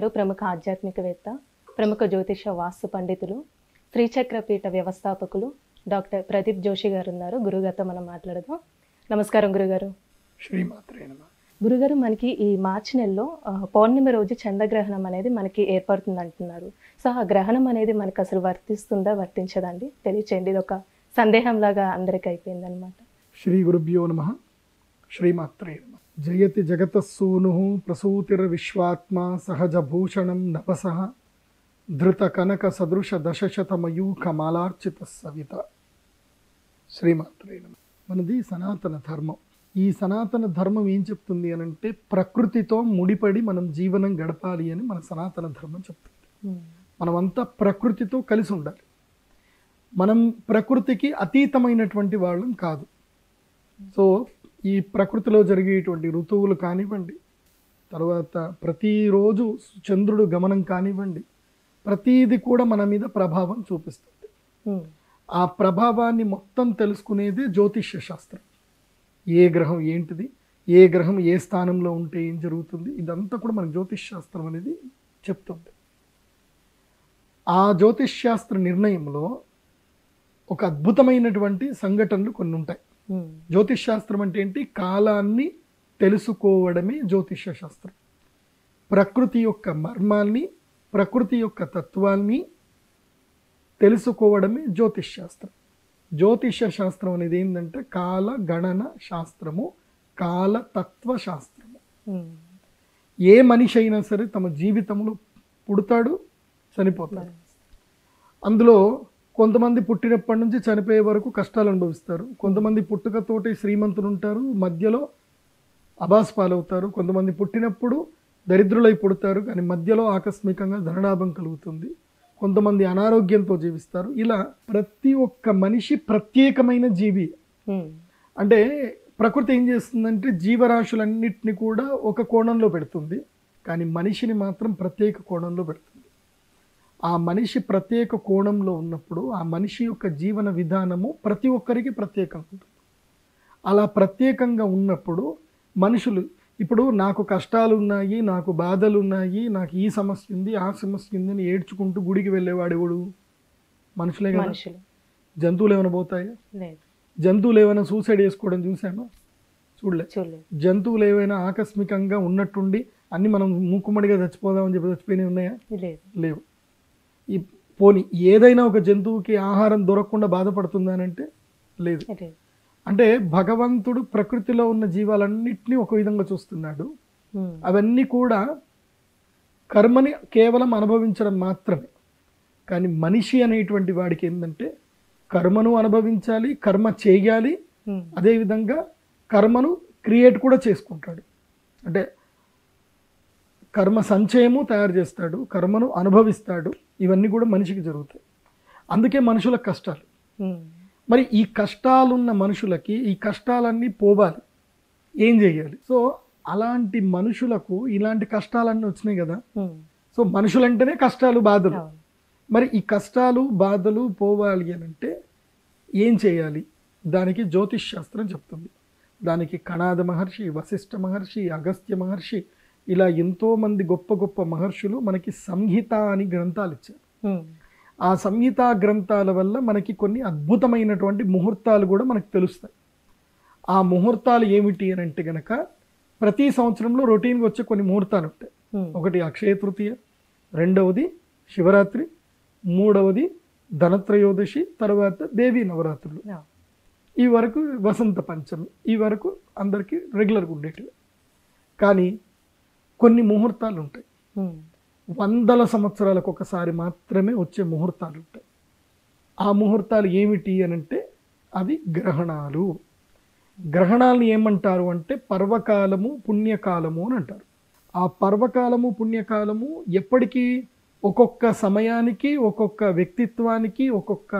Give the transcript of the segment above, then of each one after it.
ప్రముఖ ఆధ్యాత్మికవేత్త, ప్రముఖ జ్యోతిష వాస్తు పండితులు, శ్రీచక్రపీఠ వ్యవస్థాపకులు డాక్టర్ ప్రదీప్ జోషి గారు ఉన్నారు. గురుగారితో మనం మాట్లాడదాం. నమస్కారం గురుగారు. శ్రీమాత్రే నమః. గురుగారు, మనకి ఈ మార్చి నెలలో పౌర్ణమి రోజు చంద్రగ్రహణం అనేది మనకి ఏర్పడుతుంది అంటున్నారు. సో ఆ గ్రహణం అనేది మనకు అసలు వర్తిస్తుందా, వర్తించదండి? తెలియచేయండి. ఇది ఒక సందేహంలాగా అందరికీ అయిపోయింది అనమాట. శ్రీ గురుభ్యో నమః. శ్రీమాత్రే నమః. జయతి జగతస్సూనుః ప్రసూతిర్విశ్వాత్మా సహజభూషణం నభసః ధృత కనక సదృశ దశశతమయూఖ మాలార్చిత సవిత. శ్రీమాత్రే నమః. మనది సనాతన ధర్మం. ఈ సనాతన ధర్మం ఏం చెప్తుంది అని అంటే, ప్రకృతితో ముడిపడి మనం జీవనం గడపాలి అని మన సనాతన ధర్మం చెప్తుంది. మనమంతా ప్రకృతితో కలిసి ఉండాలి. మనం ప్రకృతికి అతీతమైనటువంటి వాళ్ళం కాదు. సో ఈ ప్రకృతిలో జరిగేటువంటి ఋతువులు కానివ్వండి, తర్వాత ప్రతిరోజు చంద్రుడు గమనం కానివ్వండి, ప్రతీది కూడా మన మీద ప్రభావం చూపిస్తుంది. ఆ ప్రభావాన్ని మొత్తం తెలుసుకునేది జ్యోతిష్య శాస్త్రం. ఏ గ్రహం ఏంటిది, ఏ గ్రహం ఏ స్థానంలో ఉంటే ఏం జరుగుతుంది, ఇదంతా కూడా మన జ్యోతిష్ శాస్త్రం అనేది చెప్తుంది. ఆ జ్యోతిష్ శాస్త్ర నిర్ణయంలో ఒక అద్భుతమైనటువంటి సంఘటనలు కొన్ని ఉంటాయి. జ్యోతిష్ శాస్త్రం అంటే ఏంటి? కాలాన్ని తెలుసుకోవడమే జ్యోతిష శాస్త్రం. ప్రకృతి యొక్క మర్మాల్ని, ప్రకృతి యొక్క తత్వాల్ని తెలుసుకోవడమే జ్యోతిష్ శాస్త్రం. జ్యోతిష శాస్త్రం అనేది ఏంటంటే కాల గణన శాస్త్రము, కాల తత్వ శాస్త్రము. ఏ మనిషి అయినా సరే తమ జీవితంలో పుడతాడు, చనిపోతాడు. అందులో కొంతమంది పుట్టినప్పటి నుంచి చనిపోయే వరకు కష్టాలు అనుభవిస్తారు. కొంతమంది పుట్టుకతోటి శ్రీమంతులు ఉంటారు, మధ్యలో అబాస్ పాలవుతారు. కొంతమంది పుట్టినప్పుడు దరిద్రులై పుడతారు, కానీ మధ్యలో ఆకస్మికంగా ధనలాభం కలుగుతుంది. కొంతమంది అనారోగ్యంతో జీవిస్తారు. ఇలా ప్రతి ఒక్క మనిషి ప్రత్యేకమైన జీవి. అంటే ప్రకృతి ఏం చేస్తుందంటే జీవరాశులన్నిటిని కూడా ఒక కోణంలో పెడుతుంది, కానీ మనిషిని మాత్రం ప్రత్యేక కోణంలో పెడుతుంది. ఆ మనిషి ప్రత్యేక కోణంలో ఉన్నప్పుడు ఆ మనిషి యొక్క జీవన విధానము ప్రతి ఒక్కరికి ప్రత్యేకంగా ఉంటుంది. అలా ప్రత్యేకంగా ఉన్నప్పుడు మనుషులు, ఇప్పుడు నాకు కష్టాలు ఉన్నాయి, నాకు బాధలు ఉన్నాయి, నాకు ఈ సమస్య ఉంది, ఆ సమస్య ఉంది అని ఏడ్చుకుంటూ గుడికి వెళ్ళేవాడు ఎవడు? మనుషులే కదా. జంతువులు ఏమైనా పోతాయా? జంతువులు ఏమైనా సూసైడ్ చేసుకోవడం చూసామా? చూడలే. జంతువులు ఏవైనా ఆకస్మికంగా ఉన్నట్టుండి అన్ని మనం మూకుమ్మడిగా చచ్చిపోదామని చెప్పి చచ్చిపోయినవి ఉన్నాయా? లేవు. ఈ పోనీ ఏదైనా ఒక జంతువుకి ఆహారం దొరకకుండా బాధపడుతుందానంటే లేదు. అంటే భగవంతుడు ప్రకృతిలో ఉన్న జీవాలన్నిటినీ ఒక విధంగా చూస్తున్నాడు. అవన్నీ కూడా కర్మని కేవలం అనుభవించడం మాత్రమే. కానీ మనిషి అనేటువంటి వాడికి ఏంటంటే కర్మను అనుభవించాలి, కర్మ చేయాలి, అదేవిధంగా కర్మను క్రియేట్ కూడా చేసుకుంటాడు. అంటే కర్మ సంచయము తయారు చేస్తాడు, కర్మను అనుభవిస్తాడు. ఇవన్నీ కూడా మనిషికి జరుగుతాయి. అందుకే మనుషులకు కష్టాలు. మరి ఈ కష్టాలున్న మనుషులకి ఈ కష్టాలన్నీ పోవాలి, ఏం చేయాలి? సో అలాంటి మనుషులకు ఇలాంటి కష్టాలన్నీ వచ్చినాయి కదా. సో మనుషులంటేనే కష్టాలు, బాధలు. మరి ఈ కష్టాలు బాధలు పోవాలి అని అంటే ఏం చేయాలి? దానికి జ్యోతిష్ శాస్త్రం చెప్తుంది. దానికి కణాద మహర్షి, వశిష్ఠ మహర్షి, అగస్త్య మహర్షి, ఇలా ఎంతోమంది గొప్ప గొప్ప మహర్షులు మనకి సంహిత అని గ్రంథాలు ఇచ్చారు. ఆ సంహిత గ్రంథాల వల్ల మనకి కొన్ని అద్భుతమైనటువంటి ముహూర్తాలు కూడా మనకు తెలుస్తాయి. ఆ ముహూర్తాలు ఏమిటి అని అంటే గనక ప్రతి సంవత్సరంలో రొటీన్గా వచ్చే కొన్ని ముహూర్తాలు ఉంటాయి. ఒకటి అక్షయ తృతీయ, రెండవది శివరాత్రి, మూడవది ధనత్రయోదశి, తర్వాత దేవీ నవరాత్రులు, ఈ వరకు వసంత పంచమి, ఈ వరకు అందరికీ రెగ్యులర్గా ఉండేటివి. కానీ కొన్ని ముహూర్తాలు ఉంటాయి, వందల సంవత్సరాలకు ఒకసారి మాత్రమే వచ్చే ముహూర్తాలు ఉంటాయి. ఆ ముహూర్తాలు ఏమిటి అని అంటే అవి గ్రహణాలు. గ్రహణాలను ఏమంటారు అంటే పర్వకాలము, పుణ్యకాలము అని అంటారు. ఆ పర్వకాలము, పుణ్యకాలము ఎప్పటికీ ఒక్కొక్క సమయానికి, ఒక్కొక్క వ్యక్తిత్వానికి, ఒక్కొక్క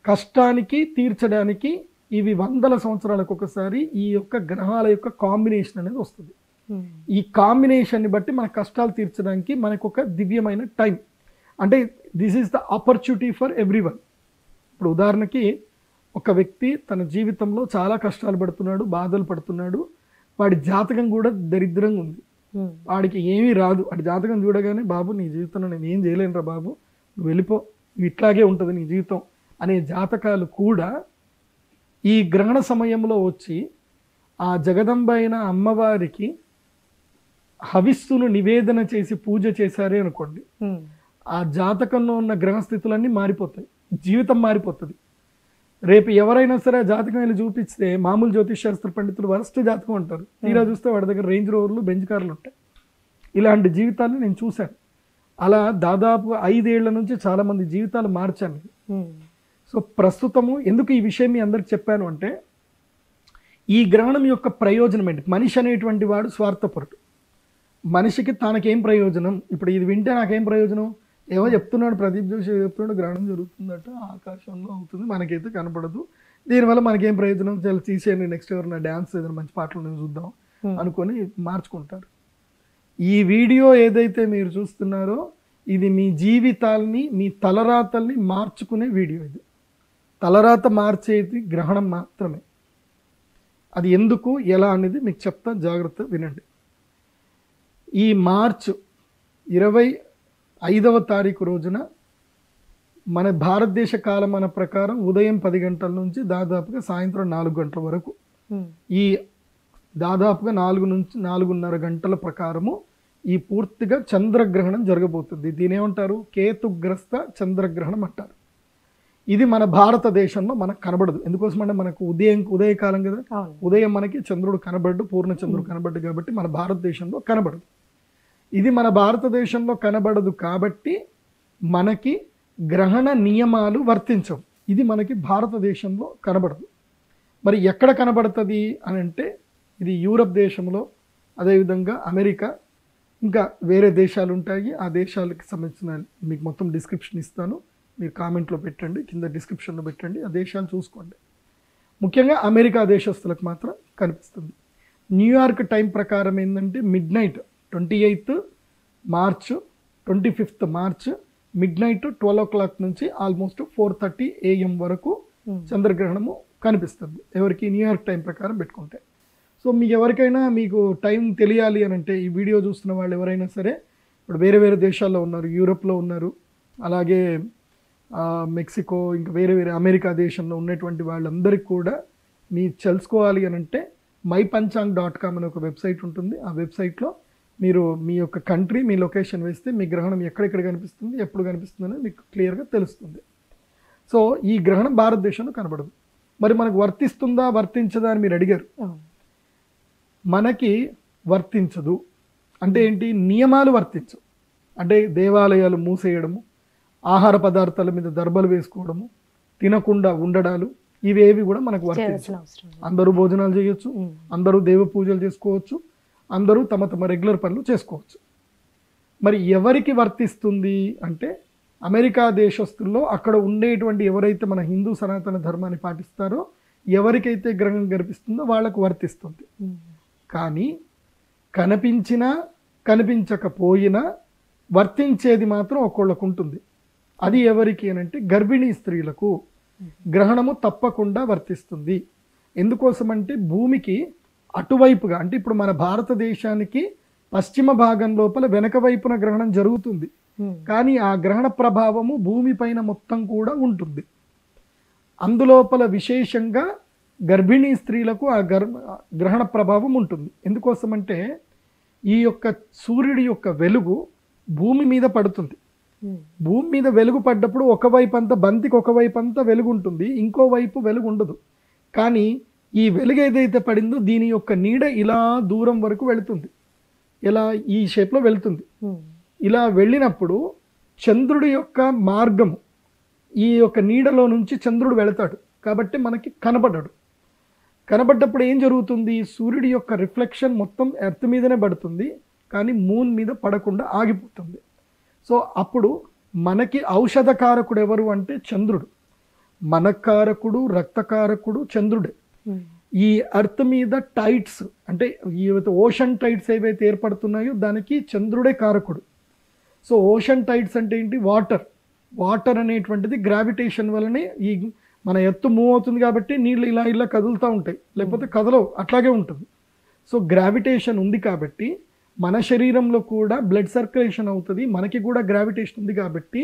కష్టానికి తీర్చడానికి ఇవి వందల సంవత్సరాలకు ఒకసారి ఈ యొక్క గ్రహాల యొక్క కాంబినేషన్ అనేది వస్తుంది. ఈ కాంబినేషన్ని బట్టి మన కష్టాలు తీర్చడానికి మనకు ఒక దివ్యమైన టైం. అంటే this is the opportunity for everyone. ఇప్పుడు ఉదాహరణకి ఒక వ్యక్తి తన జీవితంలో చాలా కష్టాలు పడుతున్నాడు, బాధలు పడుతున్నాడు, వాడి జాతకం కూడా దరిద్రంగా ఉంది. వాడికి ఏమీ రాదు. వాడి జాతకం చూడగానే బాబు నీ జీవితంలో నేను ఏం చేయలేనురా బాబు, నువ్వు వెళ్ళిపో, ఇట్లాగే ఉంటుంది నీ జీవితం అనే జాతకాలు కూడా ఈ గ్రహణ సమయంలో వచ్చి ఆ జగదంబ అయిన అమ్మవారికి హవిస్సును నివేదన చేసి పూజ చేశారే అనుకోండి, ఆ జాతకంలో ఉన్న గ్రహస్థితులన్నీ మారిపోతాయి, జీవితం మారిపోతుంది. రేపు ఎవరైనా సరే ఆ జాతకం వెళ్ళి చూపిస్తే మామూలు జ్యోతిష్ శాస్త్ర పండితులు వరస్ట్ జాతకం అంటారు, తీరా చూస్తే వాడి దగ్గర రేంజ్ రోవర్లు బెంచ్ కార్లు ఉంటాయి. ఇలాంటి జీవితాలు నేను చూశాను. అలా దాదాపు 5 ఏళ్ల నుంచి చాలా మంది జీవితాలు మార్చాను. సో ప్రస్తుతము ఎందుకు ఈ విషయం మీ అందరికి చెప్పాను అంటే, ఈ గ్రహణం యొక్క ప్రయోజనం ఏంటి? మనిషి అనేటువంటి వాడు స్వార్థపరుడు. మనిషికి తనకేం ప్రయోజనం, ఇప్పుడు ఇది వింటే నాకేం ప్రయోజనం, ఏమో చెప్తున్నాడు ప్రదీప్ జోషి చెప్తున్నాడు గ్రహణం జరుగుతుందట, ఆకాశంలో అవుతుంది, మనకైతే కనపడదు, దీనివల్ల మనకేం ప్రయోజనం, చాలా తీసేయండి, నెక్స్ట్ ఎవరైనా డ్యాన్స్ ఏదైనా మంచి పాటలు నేను చూద్దాం అనుకొని మార్చుకుంటారు. ఈ వీడియో ఏదైతే మీరు చూస్తున్నారో ఇది మీ జీవితాల్ని, మీ తలరాతల్ని మార్చుకునే వీడియో. ఇది తలరాత మార్చేది గ్రహణం మాత్రమే. అది ఎందుకు ఎలా అనేది మీకు చెప్తా, జాగ్రత్త వినండి. ఈ మార్చ్ 25వ తారీఖు రోజున మన భారతదేశ కాలమాన ప్రకారం ఉదయం 10 గంటల నుంచి దాదాపుగా సాయంత్రం 4 గంటల వరకు, ఈ దాదాపుగా 4 నుంచి 4:30 గంటల ప్రకారము ఈ పూర్తిగా చంద్రగ్రహణం జరగబోతుంది. దీని ఏమంటారు? కేతుగ్రస్త చంద్రగ్రహణం అంటారు. ఇది మన భారతదేశంలో మనకు కనబడదు. ఎందుకోసం అంటే మనకు ఉదయకాలం కదా, ఉదయం మనకి చంద్రుడు కనబడ్డు, పూర్ణ చంద్రుడు కనబడ్డు, కాబట్టి మన భారతదేశంలో కనబడదు. ఇది మన భారతదేశంలో కనబడదు కాబట్టి మనకి గ్రహణ నియమాలు వర్తించవు. ఇది మనకి భారతదేశంలో కనబడదు. మరి ఎక్కడ కనబడుతుంది అని అంటే, ఇది యూరప్ దేశంలో, అదేవిధంగా అమెరికా, ఇంకా వేరే దేశాలు ఉంటాయి. ఆ దేశాలకు సంబంధించిన మీకు మొత్తం డిస్క్రిప్షన్ ఇస్తాను, మీరు కామెంట్లో పెట్టండి, కింద డిస్క్రిప్షన్లో పెట్టండి, ఆ దేశాలు చూసుకోండి. ముఖ్యంగా అమెరికా దేశస్తులకు మాత్రం కనిపిస్తుంది. న్యూయార్క్ టైం ప్రకారం ఏంటంటే midnight 28th March 25th March midnight 12 o'clock నుంచి ఆల్మోస్ట్ 4:30 AM వరకు చంద్రగ్రహణము కనిపిస్తుంది. ఎవరికి? న్యూయార్క్ టైం ప్రకారం పెట్టుకుంటే. సో మీకు ఎవరికైనా మీకు టైం తెలియాలి అని అంటే, ఈ వీడియో చూస్తున్న వాళ్ళు ఎవరైనా సరే ఇప్పుడు వేరే వేరే దేశాల్లో ఉన్నారు, యూరోప్లో ఉన్నారు, అలాగే మెక్సికో, ఇంకా వేరే వేరే అమెరికా దేశంలో ఉన్నటువంటి వాళ్ళందరికీ కూడా మీరు తెలుసుకోవాలి అని అంటే mypanchang.com అనే ఒక వెబ్సైట్ ఉంటుంది. ఆ వెబ్సైట్లో మీరు మీ యొక్క కంట్రీ, మీ లొకేషన్ వేస్తే మీ గ్రహణం ఎక్కడెక్కడ కనిపిస్తుంది, ఎప్పుడు కనిపిస్తుంది అనేది మీకు క్లియర్గా తెలుస్తుంది. సో ఈ గ్రహణం భారతదేశంలో కనబడదు. మరి మనకు వర్తిస్తుందా వర్తించదా అని మీరు అడిగారు. మనకి వర్తించదు అంటే ఏంటి? నియమాలు వర్తించవు. అంటే దేవాలయాలు మూసేయడము, ఆహార పదార్థాల మీద దర్బలు వేసుకోవడము, తినకుండా ఉండడాలు, ఇవేవి కూడా మనకు వర్తించవు. అందరూ భోజనాలు చేయొచ్చు, అందరూ దేవ పూజలు చేసుకోవచ్చు, అందరూ తమ తమ రెగ్యులర్ పనులు చేసుకోవచ్చు. మరి ఎవరికి వర్తిస్తుంది అంటే, అమెరికా దేశస్తుల్లో అక్కడ ఉండేటువంటి ఎవరైతే మన హిందూ సనాతన ధర్మాన్ని పాటిస్తారో, ఎవరికైతే గ్రహణం కనిపిస్తుందో వాళ్ళకు వర్తిస్తుంది. కానీ కనిపించినా కనిపించకపోయినా వర్తించేది మాత్రం ఒక్కొళ్ళకు ఉంటుంది. అది ఎవరికి అని అంటే, గర్భిణీ స్త్రీలకు గ్రహణము తప్పకుండా వర్తిస్తుంది. ఎందుకోసమంటే భూమికి అటువైపుగా, అంటే ఇప్పుడు మన భారతదేశానికి పశ్చిమ భాగం లోపల వెనక వైపున గ్రహణం జరుగుతుంది, కానీ ఆ గ్రహణ ప్రభావము భూమి పైన మొత్తం కూడా ఉంటుంది. అందులోపల విశేషంగా గర్భిణీ స్త్రీలకు ఆ గ్రహణ ప్రభావం ఉంటుంది. ఎందుకోసమంటే ఈ యొక్క సూర్యుడి యొక్క వెలుగు భూమి మీద పడుతుంది. భూమి మీద వెలుగు పడ్డప్పుడు ఒకవైపు అంతా, బంతికి ఒకవైపు అంతా వెలుగు ఉంటుంది, ఇంకో వైపు వెలుగు ఉండదు. కానీ ఈ వెలుగు ఏదైతే పడిందో దీని యొక్క నీడ ఇలా దూరం వరకు వెళుతుంది, ఇలా ఈ షేప్లో వెళుతుంది. ఇలా వెళ్ళినప్పుడు చంద్రుడి యొక్క మార్గము, ఈ యొక్క నీడలో నుంచి చంద్రుడు వెళతాడు కాబట్టి మనకి కనబడ్డాడు. కనబడ్డప్పుడు ఏం జరుగుతుంది? సూర్యుడి యొక్క రిఫ్లెక్షన్ మొత్తం ఎర్త్ మీదనే పడుతుంది, కానీ మూన్ మీద పడకుండా ఆగిపోతుంది. సో అప్పుడు మనకి ఔషధకారకుడు ఎవరు అంటే చంద్రుడు. మనకారకుడు, రక్తకారకుడు చంద్రుడే. ఈ ఎర్త్ మీద టైడ్స్, అంటే ఈ ఓషన్ టైడ్స్ ఏవైతే ఏర్పడుతున్నాయో దానికి చంద్రుడే కారకుడు. సో ఓషన్ టైడ్స్ అంటే ఏంటి? వాటర్ అనేటువంటిది గ్రావిటేషన్ వల్లనే ఈ మన ఎత్తు మూవ్ అవుతుంది కాబట్టి నీళ్ళు ఇలా ఇలా కదులుతూ ఉంటాయి, లేకపోతే కదలవు, అట్లాగే ఉంటుంది. సో గ్రావిటేషన్ ఉంది కాబట్టి మన శరీరంలో కూడా బ్లడ్ సర్క్యులేషన్ అవుతుంది, మనకి కూడా గ్రావిటేషన్ ఉంది కాబట్టి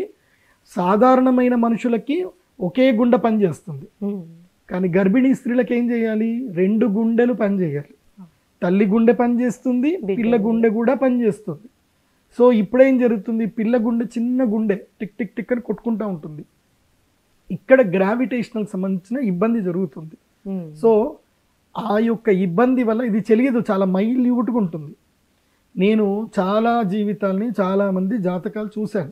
సాధారణమైన మనుషులకి ఒకే గుండె పనిచేస్తుంది. కానీ గర్భిణీ స్త్రీలకు ఏం చేయాలి? 2 గుండెలు పనిచేయాలి. తల్లి గుండె పనిచేస్తుంది, పిల్ల గుండె కూడా పనిచేస్తుంది. సో ఇప్పుడేం జరుగుతుంది? పిల్ల గుండె చిన్న గుండె టిక్ టిక్ టిక్ అని కొట్టుకుంటూ ఉంటుంది. ఇక్కడ గ్రావిటేషనల్ సంబంధించిన ఇబ్బంది జరుగుతుంది. సో ఆ యొక్క ఇబ్బంది వల్ల ఇది తెలియదు, చాలా మైల్యూట్గా ఉంటుంది. నేను చాలా జీవితాల్ని చాలామంది జాతకాలు చూశాను.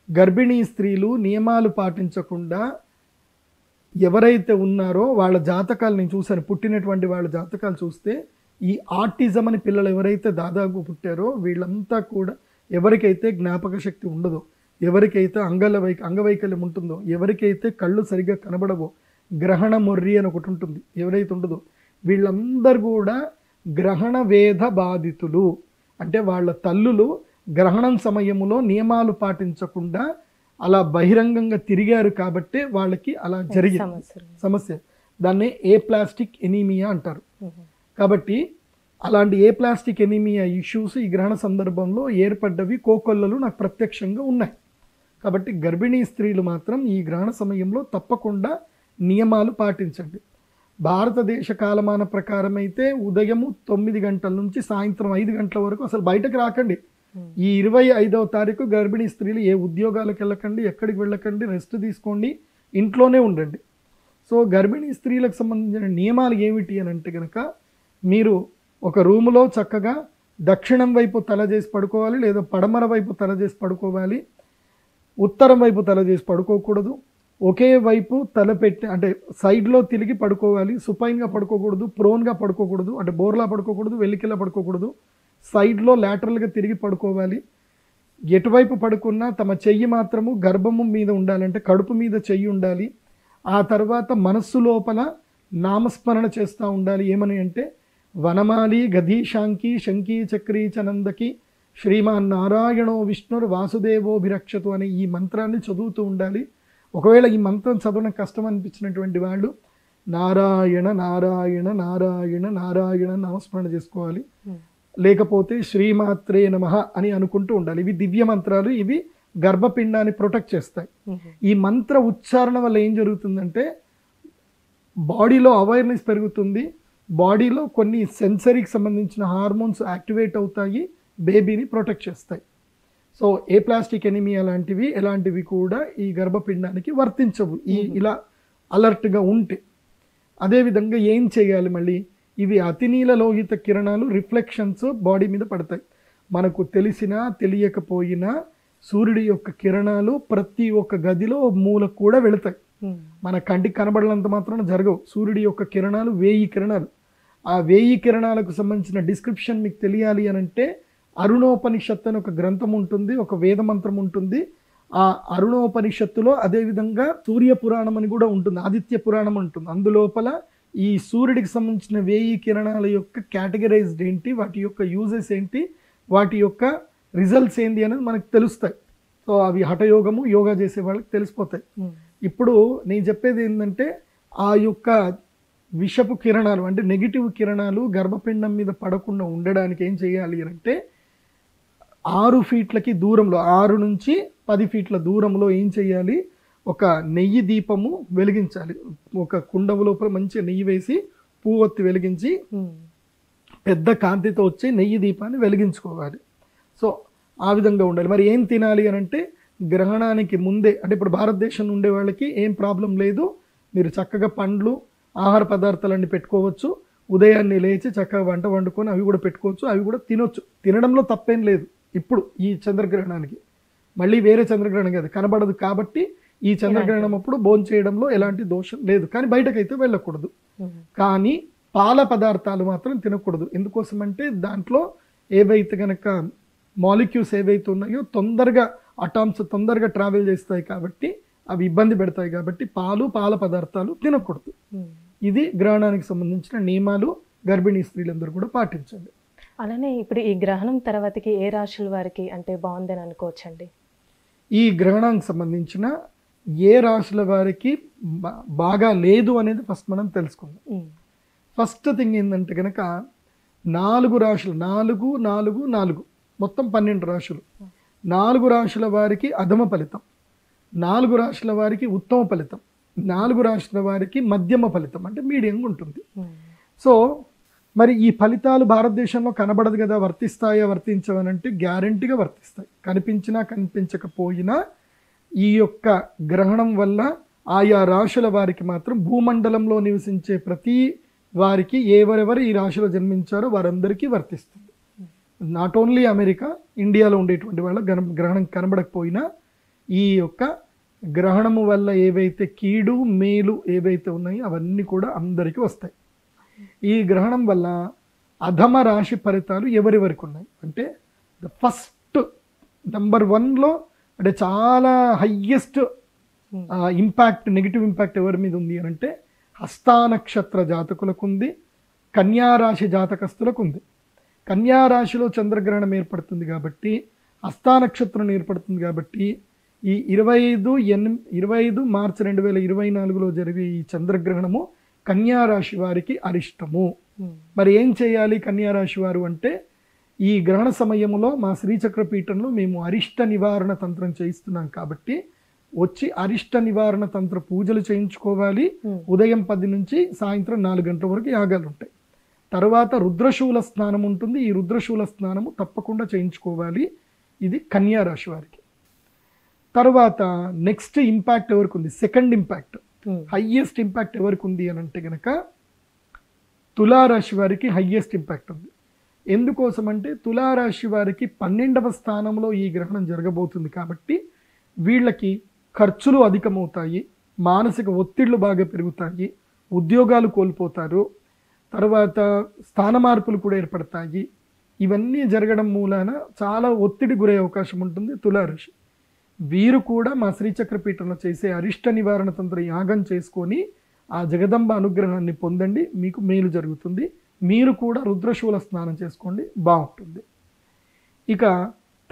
గర్భిణీ స్త్రీలు నియమాలు పాటించకుండా ఎవరైతే ఉన్నారో వాళ్ళ జాతకాలు నేను చూశాను. పుట్టినటువంటి వాళ్ళ జాతకాలు చూస్తే ఈ ఆర్టిజం అని పిల్లలు ఎవరైతే దాదాపు పుట్టారో వీళ్ళంతా కూడా ఎవరికైతే జ్ఞాపక శక్తి ఉండదో, ఎవరికైతే అంగవైకల్యం ఉంటుందో, ఎవరికైతే కళ్ళు సరిగ్గా కనబడవో, గ్రహణ మొర్రి అని ఒకటి ఉంటుంది, ఎవరైతే ఉండదో వీళ్ళందరూ కూడా గ్రహణ వేధ బాధితులు. అంటే వాళ్ళ తల్లులు గ్రహణం సమయంలో నియమాలు పాటించకుండా అలా బహిరంగంగా తిరిగారు కాబట్టి వాళ్ళకి అలా జరిగింది సమస్య. దాన్నే ఏప్లాస్టిక్ ఎనీమియా అంటారు. కాబట్టి అలాంటి ఏప్లాస్టిక్ ఎనీమియా ఇష్యూస్ ఈ గ్రహణ సందర్భంలో ఏర్పడ్డవి కోకొల్లలు నాకు ప్రత్యక్షంగా ఉన్నాయి. కాబట్టి గర్భిణీ స్త్రీలు మాత్రం ఈ గ్రహణ సమయంలో తప్పకుండా నియమాలు పాటించండి. భారతదేశ కాలమాన ప్రకారం అయితే ఉదయం 9 గంటల నుంచి సాయంత్రం 5 గంటల వరకు అసలు బయటకు రాకండి. ఈ 25వ తారీఖు గర్భిణీ స్త్రీలు ఏ ఉద్యోగాలకు వెళ్ళకండి, ఎక్కడికి వెళ్ళకండి, రెస్ట్ తీసుకోండి, ఇంట్లోనే ఉండండి. సో గర్భిణీ స్త్రీలకు సంబంధించిన నియమాలు ఏమిటి అని అంటే కనుక, మీరు ఒక రూములో చక్కగా దక్షిణం వైపు తల చేసి పడుకోవాలి, లేదా పడమర వైపు తల చేసి పడుకోవాలి. ఉత్తరం వైపు తల చేసి పడుకోకూడదు. ఒకే వైపు తల పెట్టి అంటే సైడ్లో తిరిగి పడుకోవాలి. సుపైన్గా పడుకోకూడదు, ప్రోన్గా పడుకోకూడదు, అంటే బోర్లా పడుకోకూడదు, వెల్లికిలా పడుకోకూడదు. సైడ్లో లాటరల్గా తిరిగి పడుకోవాలి. ఎటువైపు పడుకున్నా తమ చెయ్యి మాత్రము గర్భము మీద ఉండాలంటే కడుపు మీద చెయ్యి ఉండాలి. ఆ తర్వాత మనస్సు లోపల నామస్మరణ చేస్తూ ఉండాలి. ఏమని అంటే వనమాలి గధీశాంకి శంకీ చక్రీ చనందకి శ్రీమాన్ నారాయణో విష్ణుర్ వాసుదేవోభిరక్షతు అనే ఈ మంత్రాన్ని చదువుతూ ఉండాలి. ఒకవేళ ఈ మంత్రం చదవడం కష్టం అనిపించినటువంటి వాళ్ళు నారాయణ నారాయణ నారాయణ నారాయణ నామస్మరణ చేసుకోవాలి. లేకపోతే శ్రీమాత్రే నమః అని అనుకుంటూ ఉండాలి. ఇవి దివ్య మంత్రాలు, ఇవి గర్భపిండాన్ని ప్రొటెక్ట్ చేస్తాయి. ఈ మంత్ర ఉచ్చారణ వల్ల ఏం జరుగుతుందంటే బాడీలో అవేర్నెస్ పెరుగుతుంది, బాడీలో కొన్ని సెన్సరీకి సంబంధించిన హార్మోన్స్ యాక్టివేట్ అవుతాయి, బేబీని ప్రొటెక్ట్ చేస్తాయి. సో ఏ ప్లాస్టిక్ ఎనిమియా ఎలాంటివి కూడా ఈ గర్భపిండానికి వర్తించవు ఇలా అలర్ట్గా ఉంటే. అదేవిధంగా ఏం చేయాలి మళ్ళీ? ఇవి అతినీల లోహిత కిరణాలు రిఫ్లెక్షన్స్ బాడీ మీద పడతాయి. మనకు తెలిసినా తెలియకపోయినా సూర్యుడి యొక్క కిరణాలు ప్రతి ఒక్క గదిలో మూలకు కూడా వెళతాయి. మన కంటికి కనబడనంత మాత్రాన జరగవు. సూర్యుడి యొక్క కిరణాలు 1000 కిరణాలు. ఆ 1000 కిరణాలకు సంబంధించిన డిస్క్రిప్షన్ మీకు తెలియాలి అని అంటే అరుణోపనిషత్తు అని ఒక గ్రంథం ఉంటుంది, ఒక వేద మంత్రం ఉంటుంది. ఆ అరుణోపనిషత్తులో అదేవిధంగా సూర్య పురాణం అని కూడా ఉంటుంది, ఆదిత్య పురాణం ఉంటుంది. అందులోపల ఈ సూర్యుడికి సంబంధించిన 1000 కిరణాల యొక్క కేటగరైజ్డ్ ఏంటి, వాటి యొక్క యూజెస్ ఏంటి, వాటి యొక్క రిజల్ట్స్ ఏంటి అనేది మనకు తెలుస్తాయి. సో అవి హఠయోగము యోగా చేసే వాళ్ళకి తెలిసిపోతాయి. ఇప్పుడు నేను చెప్పేది ఏంటంటే ఆ యొక్క విషపు కిరణాలు అంటే నెగిటివ్ కిరణాలు గర్భపిండం మీద పడకుండా ఉండడానికి ఏం చేయాలి అంటే 6 ఫీట్లకి దూరంలో 6 నుంచి 10 ఫీట్ల దూరంలో ఏం చేయాలి, ఒక నెయ్యి దీపము వెలిగించాలి. ఒక కుండ లోపల మంచిగా నెయ్యి వేసి పువ్వొత్తి వెలిగించి పెద్ద కాంతితో వచ్చే నెయ్యి దీపాన్ని వెలిగించుకోవాలి. సో ఆ విధంగా ఉండాలి. మరి ఏం తినాలి అని అంటే గ్రహణానికి ముందే, అంటే ఇప్పుడు భారతదేశం ఉండే వాళ్ళకి ఏం ప్రాబ్లం లేదు, మీరు చక్కగా పండ్లు ఆహార పదార్థాలన్నీ పెట్టుకోవచ్చు. ఉదయాన్నే లేచి చక్కగా వంట వండుకొని అవి కూడా పెట్టుకోవచ్చు, అవి కూడా తినొచ్చు. తినడంలో తప్పేం లేదు. ఇప్పుడు ఈ చంద్రగ్రహణానికి మళ్ళీ వేరే చంద్రగ్రహణం కాదు, కనబడదు కాబట్టి ఈ చంద్రగ్రహణం అప్పుడు భోజనం చేయడంలో ఎలాంటి దోషం లేదు. కానీ బయటకైతే వెళ్ళకూడదు. కానీ పాల పదార్థాలు మాత్రం తినకూడదు. ఎందుకోసం అంటే దాంట్లో ఏవైతే కనుక మాలిక్యూల్స్ ఏవైతే ఉన్నాయో తొందరగా అటామ్స్ తొందరగా ట్రావెల్ చేస్తాయి కాబట్టి అవి ఇబ్బంది పెడతాయి. కాబట్టి పాల పదార్థాలు తినకూడదు. ఇది గ్రహణానికి సంబంధించిన నియమాలు గర్భిణీ స్త్రీలందరూ కూడా పాటించండి. అలానే ఇప్పుడు ఈ గ్రహణం తర్వాతకి ఏ రాశుల వారికి అంటే బాగుందని అనుకోవచ్చండి? ఈ గ్రహణానికి సంబంధించిన ఏ రాశుల వారికి బాగా లేదు అనేది ఫస్ట్ మనం తెలుసుకుందాం. ఫస్ట్ థింగ్ ఏంటంటే కనుక 4 రాశులు 4, 4, 4 మొత్తం 12 రాశులు. 4 రాశుల వారికి అధమ ఫలితం, 4 రాశుల వారికి ఉత్తమ ఫలితం, 4 రాశుల వారికి మధ్యమ ఫలితం, అంటే మీడియంగా ఉంటుంది. సో మరి ఈ ఫలితాలు భారతదేశంలో కనబడదు కదా, వర్తిస్తాయా వర్తించవనంటే గ్యారంటీగా వర్తిస్తాయి. కనిపించినా కనిపించకపోయినా ఈ యొక్క గ్రహణం వల్ల ఆయా రాశుల వారికి మాత్రం భూమండలంలో నివసించే ప్రతి వారికి ఎవరెవరు ఈ రాశిలో జన్మించారో వారందరికీ వర్తిస్తుంది. నాట్ ఓన్లీ అమెరికా, ఇండియాలో ఉండేటువంటి వాళ్ళ గ్రహణం కనబడకపోయినా ఈ యొక్క గ్రహణము వల్ల ఏవైతే కీడు మేలు ఏవైతే ఉన్నాయో అవన్నీ కూడా అందరికీ వస్తాయి. ఈ గ్రహణం వల్ల అధమ రాశి ఫలితాలు ఎవరెవరికి ఉన్నాయి అంటే ద ఫస్ట్ నెంబర్ 1లో అంటే చాలా హయ్యెస్ట్ ఇంపాక్ట్, నెగిటివ్ ఇంపాక్ట్ ఎవరి మీద ఉంది అని అంటే హస్తా నక్షత్ర జాతకులకు ఉంది, కన్యారాశి జాతకస్తులకు ఉంది. కన్యారాశిలో చంద్రగ్రహణం ఏర్పడుతుంది కాబట్టి, హస్తా నక్షత్రం ఏర్పడుతుంది కాబట్టి ఈ 25 మార్చి 2024లో జరిగే ఈ చంద్రగ్రహణము కన్యారాశి వారికి అరిష్టము. మరి ఏం చేయాలి కన్యారాశి వారు అంటే, ఈ గ్రహణ సమయంలో మా శ్రీచక్ర పీఠంలో మేము అరిష్ట నివారణ తంత్రం చేయిస్తున్నాం కాబట్టి వచ్చి అరిష్ట నివారణ తంత్ర పూజలు చేయించుకోవాలి. ఉదయం 10 నుంచి సాయంత్రం 4 గంటల వరకు యాగాలు ఉంటాయి. తర్వాత రుద్రశూల స్నానం ఉంటుంది. ఈ రుద్రశూల స్నానము తప్పకుండా చేయించుకోవాలి. ఇది కన్యారాశి వారికి. తర్వాత నెక్స్ట్ ఇంపాక్ట్ ఎవరికి ఉంది, సెకండ్ ఇంపాక్ట్, హైయెస్ట్ ఇంపాక్ట్ ఎవరికి ఉంది అని అంటే గనక తులారాశి వారికి హైయెస్ట్ ఇంపాక్ట్ ఉంది. ఎందుకోసం అంటే తులారాశి వారికి 12వ స్థానంలో ఈ గ్రహణం జరగబోతుంది కాబట్టి వీళ్ళకి ఖర్చులు అధికమవుతాయి, మానసిక ఒత్తిళ్లు బాగా పెరుగుతాయి, ఉద్యోగాలు కోల్పోతారు, తర్వాత స్థాన మార్పులు కూడా ఏర్పడతాయి. ఇవన్నీ జరగడం మూలాన చాలా ఒత్తిడి గురయ్యే అవకాశం ఉంటుంది తులారాశి. వీరు కూడా మా శ్రీచక్రపీఠంలో చేసే అరిష్ట నివారణ తంత్ర యాగం చేసుకొని ఆ జగదంబ అనుగ్రహాన్ని పొందండి, మీకు మేలు జరుగుతుంది. మీరు కూడా రుద్రశూల స్నానం చేసుకోండి, బాగుంటుంది. ఇక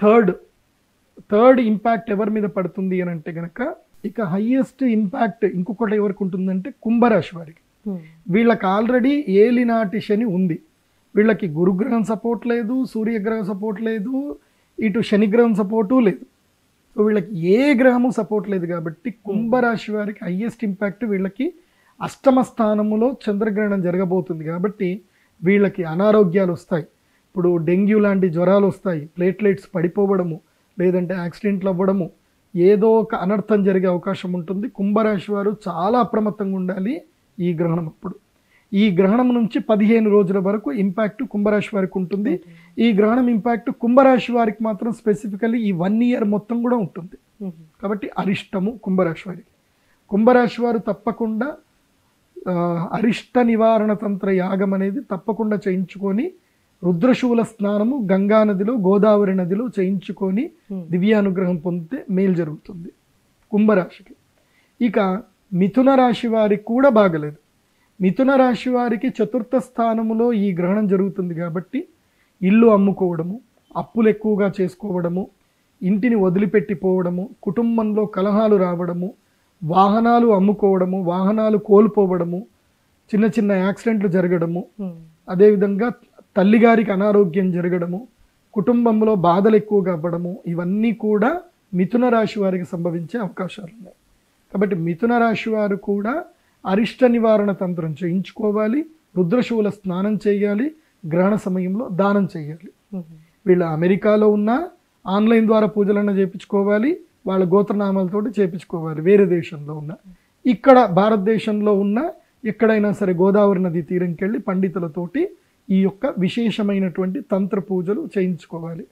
థర్డ్ ఇంపాక్ట్ ఎవరి మీద పడుతుంది అని అంటే గనక, ఇక హైయెస్ట్ ఇంపాక్ట్ ఇంకొకటి ఎవరికి ఉంటుందంటే కుంభరాశి వారికి. వీళ్ళకి ఆల్రెడీ ఏలినాటి శని ఉంది. వీళ్ళకి గురుగ్రహం సపోర్ట్ లేదు, సూర్యగ్రహం సపోర్ట్ లేదు, ఇటు శనిగ్రహం సపోర్టు లేదు. సో వీళ్ళకి ఏ గ్రహము సపోర్ట్ లేదు కాబట్టి కుంభరాశి వారికి హైయెస్ట్ ఇంపాక్ట్. వీళ్ళకి అష్టమ స్థానములో చంద్రగ్రహణం జరగబోతుంది కాబట్టి వీళ్ళకి అనారోగ్యాలు వస్తాయి. ఇప్పుడు డెంగ్యూ లాంటి జ్వరాలు వస్తాయి, ప్లేట్లెట్స్ పడిపోవడము, లేదంటే యాక్సిడెంట్లు అవ్వడము, ఏదో ఒక అనర్థం జరిగే అవకాశం ఉంటుంది. కుంభరాశి వారు చాలా అప్రమత్తంగా ఉండాలి ఈ గ్రహణం అప్పుడు. ఈ గ్రహణం నుంచి 15 రోజుల వరకు ఇంపాక్ట్ కుంభరాశి వారికి ఉంటుంది. ఈ గ్రహణం ఇంపాక్ట్ కుంభరాశి వారికి మాత్రం స్పెసిఫికల్లీ ఈ 1 ఇయర్ మొత్తం కూడా ఉంటుంది కాబట్టి అరిష్టము కుంభరాశి వారికి. కుంభరాశి వారు తప్పకుండా అరిష్ట నివారణ తంత్ర యాగం అనేది తప్పకుండా చేయించుకొని రుద్రశూల స్నానము గంగా నదిలో, గోదావరి నదిలో చేయించుకొని దివ్యానుగ్రహం పొందితే మేలు జరుగుతుంది కుంభరాశికి. ఇక మిథున రాశి వారికి కూడా బాగలేదు. మిథున రాశి వారికి 4థ స్థానములో ఈ గ్రహణం జరుగుతుంది కాబట్టి ఇల్లు అమ్ముకోవడము, అప్పులు ఎక్కువగా చేసుకోవడము, ఇంటిని వదిలిపెట్టిపోవడము, కుటుంబంలో కలహాలు రావడము, వాహనాలు అమ్ముకోవడము, వాహనాలు కోల్పోవడము, చిన్న చిన్న యాక్సిడెంట్లు జరగడము, అదేవిధంగా తల్లిగారికి అనారోగ్యం జరగడము, కుటుంబంలో బాధలు ఎక్కువగా అవ్వడము, ఇవన్నీ కూడా మిథున రాశి వారికి సంభవించే అవకాశాలు ఉన్నాయి. కాబట్టి మిథున రాశి వారు కూడా అరిష్ట నివారణ తంత్రం చేయించుకోవాలి, రుద్రశూల స్నానం చేయాలి, గ్రహణ సమయంలో దానం చేయాలి. వీళ్ళ అమెరికాలో ఉన్న ఆన్లైన్ ద్వారా పూజలన్నా చేయించుకోవాలి, వాళ్ళ గోత్రనామాలతోటి చేయించుకోవాలి. వేరే దేశంలో ఉన్న, ఇక్కడ భారతదేశంలో ఉన్న ఎక్కడైనా సరే గోదావరి నది తీరంకి వెళ్ళి పండితులతోటి ఈ యొక్క విశేషమైనటువంటి తంత్ర పూజలు చేయించుకోవాలి.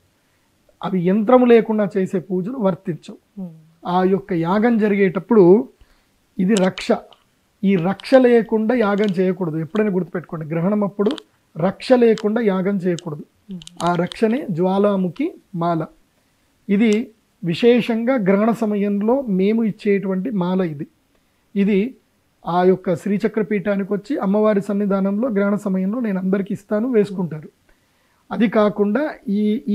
అవి యంత్రము లేకుండా చేసే పూజలు వర్తించవు. ఆ యొక్క యాగం జరిగేటప్పుడు ఇది రక్ష, ఈ రక్ష లేకుండా యాగం చేయకూడదు. ఎప్పుడైనా గుర్తుపెట్టుకోండి, గ్రహణం అప్పుడు రక్ష లేకుండా యాగం చేయకూడదు. ఆ రక్షనే జ్వాలాముఖి మాల. ఇది విశేషంగా గ్రహణ సమయంలో మేము ఇచ్చేటువంటి మాల. ఇది ఆ యొక్క శ్రీచక్ర పీఠానికి వచ్చి అమ్మవారి సన్నిధానంలో గ్రహణ సమయంలో నేను అందరికీ ఇస్తాను, వేసుకుంటారు. అది కాకుండా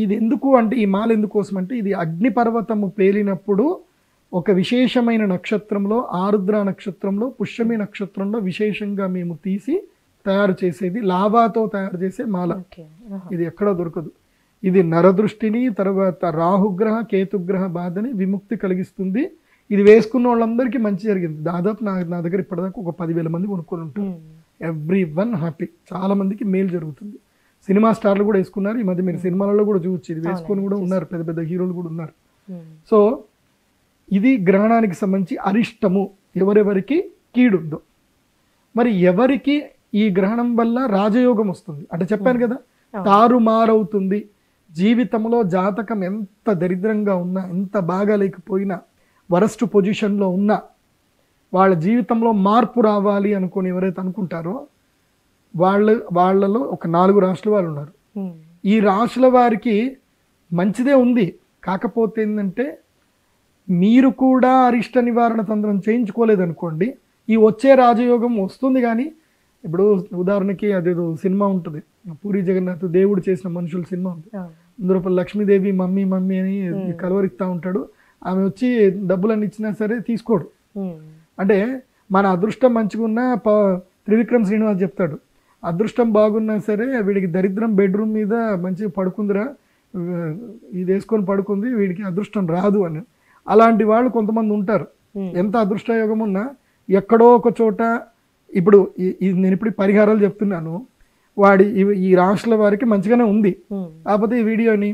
ఇది ఎందుకు అంటే, ఈ మాల ఎందుకోసం అంటే, ఇది అగ్నిపర్వతము పేలినప్పుడు ఒక విశేషమైన నక్షత్రంలో, ఆరుద్ర నక్షత్రంలో, పుష్యమి నక్షత్రంలో విశేషంగా మేము తీసి తయారు చేసేది, లావాతో తయారు చేసే మాల. ఓకే. ఇది ఎక్కడా దొరకదు. ఇది నరదృష్టిని, తర్వాత రాహుగ్రహ కేతుగ్రహ బాధని విముక్తి కలిగిస్తుంది. ఇది వేసుకున్న వాళ్ళందరికీ మంచి జరిగింది. దాదాపు నా దగ్గర ఇప్పటిదాకా ఒక 10,000 మంది కొనుక్కొని ఉంటారు. ఎవ్రీ వన్ హ్యాపీ, చాలా మందికి మేలు జరుగుతుంది. సినిమా స్టార్లు కూడా వేసుకున్నారు. ఈ మధ్య మీరు సినిమాలలో కూడా చూవచ్చు, ఇది వేసుకొని కూడా ఉన్నారు, పెద్ద పెద్ద హీరోలు కూడా ఉన్నారు. సో ఇది గ్రహణానికి సంబంధించి అరిష్టము, ఎవరెవరికి కీడుందో. మరి ఎవరికి ఈ గ్రహణం వల్ల రాజయోగం వస్తుంది అంటే చెప్పాను కదా, తారుమారవుతుంది. జీవితంలో జాతకం ఎంత దరిద్రంగా ఉన్నా, ఎంత బాగా లేకపోయినా, వరస్ట్ పొజిషన్లో ఉన్నా, వాళ్ళ జీవితంలో మార్పు రావాలి అనుకొని ఎవరైతే అనుకుంటారో వాళ్ళలో ఒక 4 రాశుల వాళ్ళు ఉన్నారు. ఈ రాశుల వారికి మంచిదే ఉంది. కాకపోతే ఏంటంటే మీరు కూడా అరిష్ట నివారణ తంత్రం చేయించుకోలేదనుకోండి, ఈ వచ్చే రాజయోగం వస్తుంది. కానీ ఇప్పుడు ఉదాహరణకి అదేదో సినిమా ఉంటుంది, పూరి జగన్నాథ్ దేవుడు చేసిన మనుషుల సినిమా ఉంది. అందులో లక్ష్మీదేవి మమ్మీ మమ్మీ అని కలవరిస్తూ ఉంటాడు. ఆమె వచ్చి డబ్బులన్నీ ఇచ్చినా సరే తీసుకోడు. అంటే మన అదృష్టం మంచిగా ఉన్నా త్రివిక్రమ్ శ్రీనివాస్ చెప్తాడు, అదృష్టం బాగున్నా సరే వీడికి దరిద్రం బెడ్రూమ్ మీద మంచిగా పడుకుందిరా, ఇది వేసుకొని పడుకుంది, వీడికి అదృష్టం రాదు అని. అలాంటి వాళ్ళు కొంతమంది ఉంటారు. ఎంత అదృష్టయోగం ఉన్నా ఎక్కడో ఒక చోట, ఇప్పుడు నేను ఇప్పుడు పరిహారాలు చెప్తున్నాను, ఈ రాశుల వారికి మంచిగానే ఉంది. కాకపోతే ఈ వీడియోని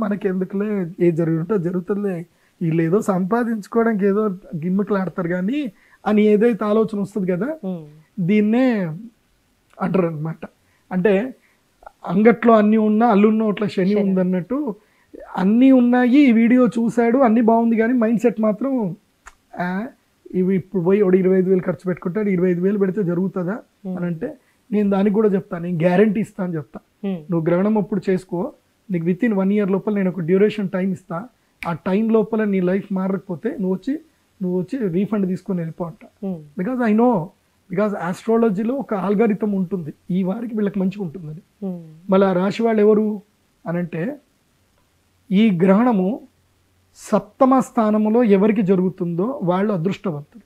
మనకి ఎందుకులే, ఏ జరుగుతుందో జరుగుతుందిలే, వీళ్ళు ఏదో సంపాదించుకోవడానికి ఏదో గిమ్మికలు ఆడతారు కానీ అని ఏదైతే ఆలోచన వస్తుంది కదా, దీన్నే అంటారు అనమాట. అంటే అంగట్లో అన్నీ ఉన్నా అల్లున్నోట్ల శని ఉందన్నట్టు, అన్నీ ఉన్నాయి, ఈ వీడియో చూశాడు అన్నీ బాగుంది కానీ మైండ్ సెట్ మాత్రం ఇవి ఇప్పుడు పోయి 25,000 ఖర్చు పెట్టుకుంటాడు, 25,000 పెడితే జరుగుతుందా అని అంటే, నేను దానికి కూడా చెప్తాను, నేను గ్యారంటీ ఇస్తాను అని చెప్తా. నువ్వు గ్రహణం అప్పుడు చేసుకో, నీకు విత్ ఇన్ 1 year లోపల నేను ఒక డ్యూరేషన్ టైం ఇస్తా, ఆ టైం లోపల నీ లైఫ్ మారకపోతే నువ్వు వచ్చి రీఫండ్ తీసుకొని వెళ్ళిపో అంట. బికాజ్ ఆస్ట్రాలజీలో ఒక ఆల్గారిథం ఉంటుంది, ఈ వారికి వీళ్ళకి మంచిగా ఉంటుందని. మళ్ళీ ఆ రాశి వాళ్ళు ఎవరు అనంటే, ఈ గ్రహణము 7వ స్థానంలో ఎవరికి జరుగుతుందో వాళ్ళు అదృష్టవంతులు.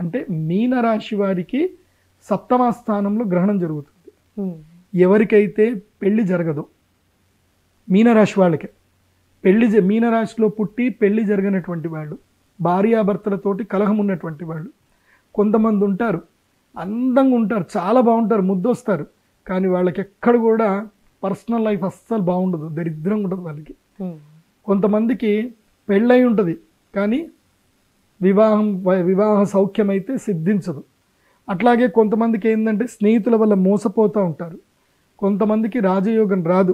అంటే మీనరాశి వారికి 7వ స్థానంలో గ్రహణం జరుగుతుంది. ఎవరికైతే పెళ్లి జరగదో, మీనరాశి వాళ్ళకే మీనరాశిలో పుట్టి పెళ్లి జరగనటువంటి వాళ్ళు, భార్యాభర్తలతోటి కలహం ఉన్నటువంటి వాళ్ళు కొంతమంది ఉంటారు. అందంగా ఉంటారు, చాలా బాగుంటారు, ముద్దొస్తారు, కానీ వాళ్ళకి ఎక్కడ కూడా పర్సనల్ లైఫ్ అస్సలు బాగుండదు, దరిద్రంగా ఉంటుంది వాళ్ళకి. కొంతమందికి పెళ్ళై ఉంటుంది కానీ వివాహ సౌఖ్యం అయితే సిద్ధించదు. అట్లాగే కొంతమందికి ఏంటంటే స్నేహితుల వల్ల మోసపోతూ ఉంటారు. కొంతమందికి రాజయోగం రాదు,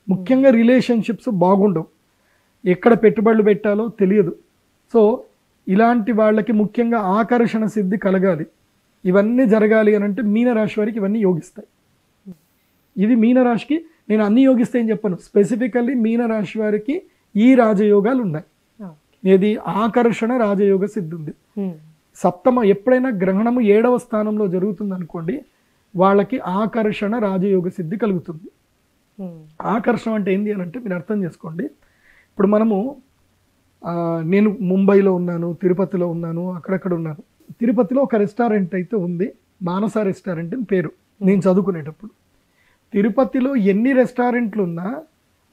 ముఖ్యంగా రిలేషన్షిప్స్ బాగుండవు, ఎక్కడ పెట్టుబడులు పెట్టాలో తెలియదు. సో ఇలాంటి వాళ్ళకి ముఖ్యంగా ఆకర్షణ సిద్ధి కలగాలి. ఇవన్నీ జరగాలి అని అంటే మీనరాశి వారికి ఇవన్నీ యోగిస్తాయి. ఇది మీనరాశికి నేను అన్ని యోగిస్తాయని చెప్పను, స్పెసిఫికల్లీ మీనరాశి వారికి ఈ రాజయోగాలు ఉన్నాయి. ఏది ఆకర్షణ రాజయోగ సిద్ధి ఉంది. 7వ ఎప్పుడైనా గ్రహణము 7వ స్థానంలో జరుగుతుంది అనుకోండి, వాళ్ళకి ఆకర్షణ రాజయోగ సిద్ధి కలుగుతుంది. ఆకర్షణ అంటే ఏంటి అని అంటే మీరు అర్థం చేసుకోండి. ఇప్పుడు నేను ముంబైలో ఉన్నాను, తిరుపతిలో ఉన్నాను, అక్కడక్కడ ఉన్నాను. తిరుపతిలో ఒక రెస్టారెంట్ అయితే ఉంది, మానస రెస్టారెంట్ అని పేరు. నేను చదువుకునేటప్పుడు తిరుపతిలో ఎన్ని రెస్టారెంట్లు ఉన్నా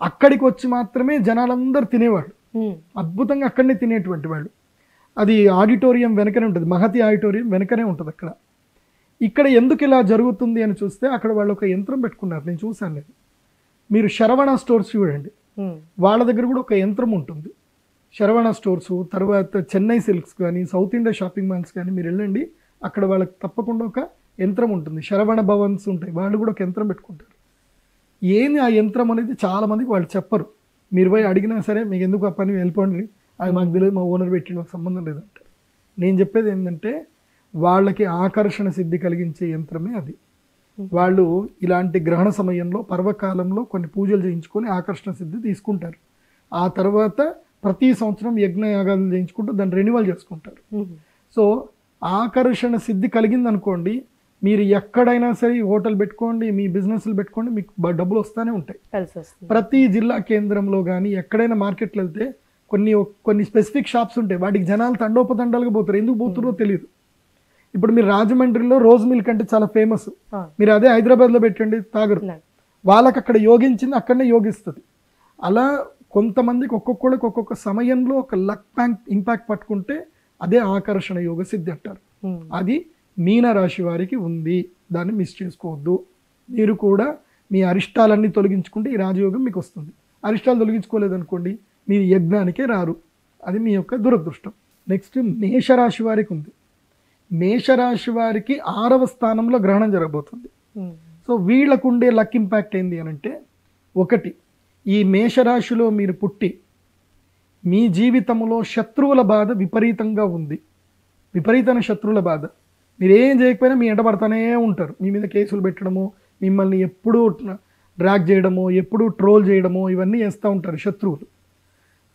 అక్కడికి వచ్చి మాత్రమే జనాలందరూ తినేవాళ్ళు, అద్భుతంగా అక్కడనే తినేటువంటి వాళ్ళు. అది ఆడిటోరియం వెనకనే ఉంటుంది, మహతి ఆడిటోరియం వెనకనే ఉంటుంది అక్కడ. ఇక్కడ ఎందుకు ఇలా జరుగుతుంది అని చూస్తే అక్కడ వాళ్ళు ఒక యంత్రం పెట్టుకున్నారు, నేను చూశాను. మీరు శరవణ స్టోర్స్ చూడండి, వాళ్ళ దగ్గర కూడా ఒక యంత్రం ఉంటుంది. శరవణ స్టోర్స్, తర్వాత చెన్నై సిల్క్స్ కానీ, సౌత్ ఇండియా షాపింగ్ మాల్స్ కానీ మీరు వెళ్ళండి, అక్కడ వాళ్ళకి తప్పకుండా ఒక యంత్రం ఉంటుంది. శరవణ భవన్స్ ఉంటాయి, వాళ్ళు కూడా ఒక యంత్రం పెట్టుకుంటారు. ఏంది ఆ యంత్రం అనేది చాలా మందికి వాళ్ళు చెప్పరు. మీరు పోయి అడిగినా సరే మీకు ఎందుకు ఆ పని వెళ్ళిపోండి, అది మాకు తెలియదు, మా ఓనర్ పెట్టి మాకు సంబంధం లేదంటారు. నేను చెప్పేది ఏంటంటే వాళ్ళకి ఆకర్షణ సిద్ధి కలిగించే యంత్రమే అది. వాళ్ళు ఇలాంటి గ్రహణ సమయంలో పర్వకాలంలో కొన్ని పూజలు చేయించుకొని ఆకర్షణ సిద్ధి తీసుకుంటారు. ఆ తర్వాత ప్రతి సంవత్సరం యజ్ఞయాగాలు చేయించుకుంటూ దాన్ని రెన్యువల్ చేసుకుంటారు. సో ఆకర్షణ సిద్ధి కలిగింది అనుకోండి, మీరు ఎక్కడైనా సరే హోటల్ పెట్టుకోండి, మీ బిజినెస్లు పెట్టుకోండి, మీకు డబ్బులు వస్తూనే ఉంటాయి. ప్రతి జిల్లా కేంద్రంలో కానీ ఎక్కడైనా మార్కెట్లు వెళ్తే కొన్ని స్పెసిఫిక్ షాప్స్ ఉంటాయి, వాటికి జనాలు తండోపతండాలుగా పోతారు, ఎందుకు పోతారో తెలియదు. ఇప్పుడు మీరు రాజమండ్రిలో రోజ్ మిల్క్ అంటే చాలా ఫేమస్, మీరు అదే హైదరాబాద్లో పెట్టండి తాగరు. వాళ్ళకి అక్కడ యోగించింది అక్కడనే యోగిస్తుంది. అలా కొంతమందికి ఒక్కొక్కళ్ళకి ఒక్కొక్క సమయంలో ఒక లక్ ఇంపాక్ట్ పట్టుకుంటే అదే ఆకర్షణ యోగ సిద్ధి అంటారు. అది మీన రాశి వారికి ఉంది, దాన్ని మిస్ చేసుకోవద్దు. మీరు కూడా మీ అరిష్టాలన్నీ తొలగించుకుంటే ఈ రాజయోగం మీకు వస్తుంది. అరిష్టాలు తొలగించుకోలేదనుకోండి మీరు యజ్ఞానికే రారు, అది మీ యొక్క దురదృష్టం. నెక్స్ట్ మేషరాశి వారికి ఉంది. మేషరాశి వారికి 6వ స్థానంలో గ్రహణం జరగబోతుంది. సో వీళ్ళకు ఉండే లక్ ఇంపాక్ట్ ఏంది అని అంటే, ఒకటి, ఈ మేషరాశిలో మీరు పుట్టి మీ జీవితంలో శత్రువుల బాధ విపరీతంగా ఉంది. విపరీతమైన శత్రువుల బాధ, మీరు ఏం చేయకపోయినా మీ ఎంటబడతానే ఉంటారు. మీ మీద కేసులు పెట్టడము, మిమ్మల్ని ఎప్పుడూ డ్రాగ్ చేయడము, ఎప్పుడూ ట్రోల్ చేయడము, ఇవన్నీ చేస్తూ ఉంటారు శత్రువులు.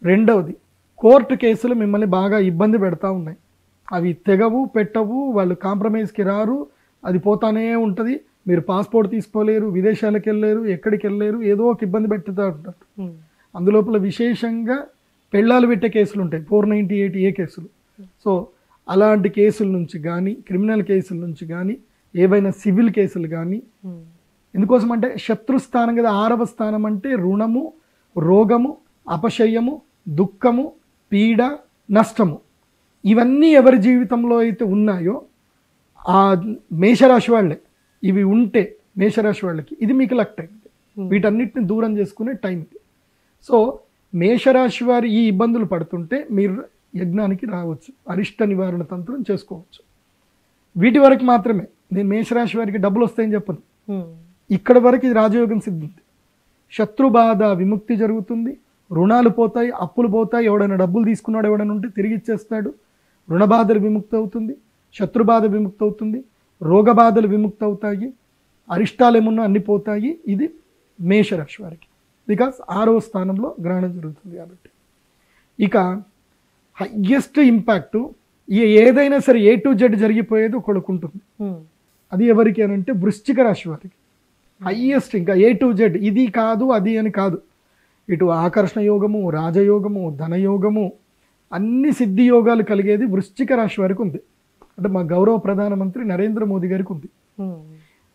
రెండవది, కోర్టు కేసులు మిమ్మల్ని బాగా ఇబ్బంది పెడతా ఉన్నాయి. అవి తెగవు పెట్టవు, వాళ్ళు కాంప్రమైజ్కి రారు, అది పోతానే ఉంటుంది. మీరు పాస్పోర్ట్ తీసుకోలేరు, విదేశాలకు వెళ్ళలేరు, ఎక్కడికి వెళ్ళలేరు, ఏదో ఒక ఇబ్బంది పెట్టుతూ ఉంటారు. అందులోపల విశేషంగా పెళ్ళాలు పెట్టే కేసులు ఉంటాయి, 498A కేసులు. సో అలాంటి కేసుల నుంచి కానీ, క్రిమినల్ కేసుల నుంచి కానీ, ఏవైనా సివిల్ కేసులు కానీ, ఎందుకోసం అంటే శత్రుస్థానం కదా. 6వ స్థానం అంటే రుణము, రోగము, అపశయ్యము, దుఃఖము, పీడ, నష్టము. ఇవన్నీ ఎవరి జీవితంలో అయితే ఉన్నాయో ఆ మేషరాశి వాళ్ళే. ఇవి ఉంటే మేషరాశి వాళ్ళకి ఇది మీకు లక్ టైం, వీటన్నిటిని దూరం చేసుకునే టైం ఇది. సో మేషరాశి వారి ఈ ఇబ్బందులు పడుతుంటే మీరు యజ్ఞానికి రావచ్చు, అరిష్ట నివారణ తంత్రం చేసుకోవచ్చు. వీటి వరకు మాత్రమే. నేను మేషరాశి వారికి డబ్బులు వస్తాయని చెప్పను. ఇక్కడ వరకు ఇది రాజయోగం సిద్ధింది. శత్రుబాధ విముక్తి జరుగుతుంది, రుణాలు పోతాయి, అప్పులు పోతాయి, ఎవడైనా డబ్బులు తీసుకున్నాడు ఎవడైనా ఉంటే తిరిగి ఇచ్చేస్తాడు, రుణబాధలు విముక్తి అవుతుంది, శత్రుబాధ విముక్తి అవుతుంది, రోగబాధలు విముక్తి అవుతాయి, అరిష్టాలు ఏమున్నా అన్ని పోతాయి. ఇది మేషరాశి వారికి, బికాస్ 6వ స్థానంలో గ్రహణం జరుగుతుంది కాబట్టి. ఇక హయ్యెస్ట్ ఇంపాక్ట్ ఏదైనా సరే A to Z జరిగిపోయేది ఒకళ్ళకు ఉంటుంది. అది ఎవరికి అని అంటే వృశ్చిక రాశి వారికి హయ్యెస్ట్. ఇంకా A to Z, ఇది కాదు అది అని కాదు, ఇటు ఆకర్షణ యోగము, రాజయోగము, ధనయోగము, అన్ని సిద్ధి యోగాలు కలిగేది వృశ్చిక రాశి వారికి ఉంది. అంటే మా గౌరవ ప్రధానమంత్రి నరేంద్ర మోదీ గారికి ఉంది.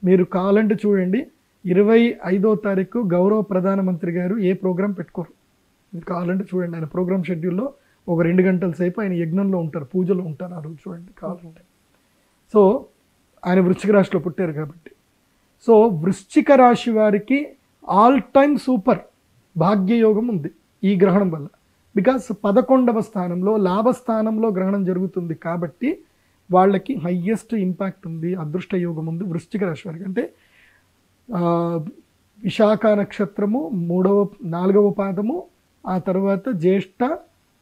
మీరు కావాలంటే చూడండి, 25వ తారీఖు గౌరవ ప్రధానమంత్రి గారు ఏ ప్రోగ్రాం పెట్టుకోరు. మీరు కావాలంటే చూడండి, ఆయన ప్రోగ్రామ్ షెడ్యూల్లో ఒక 2 గంటల సేపు ఆయన యజ్ఞంలో ఉంటారు, పూజలో ఉంటారు ఆ రోజు, చూడండి కావాలంటే. సో ఆయన వృశ్చిక రాశిలో పుట్టారు కాబట్టి. సో వృశ్చిక రాశి వారికి ఆల్ టైమ్ సూపర్ భాగ్యయోగం ఉంది ఈ గ్రహణం వల్ల. బికాస్ 11వ స్థానంలో లాభస్థానంలో గ్రహణం జరుగుతుంది కాబట్టి వాళ్ళకి హయ్యెస్ట్ ఇంపాక్ట్ ఉంది, అదృష్ట యోగం ఉంది వృశ్చిక రాశి వారికి. అంటే విశాఖ నక్షత్రము 4వ పాదము, ఆ తర్వాత జ్యేష్ఠ,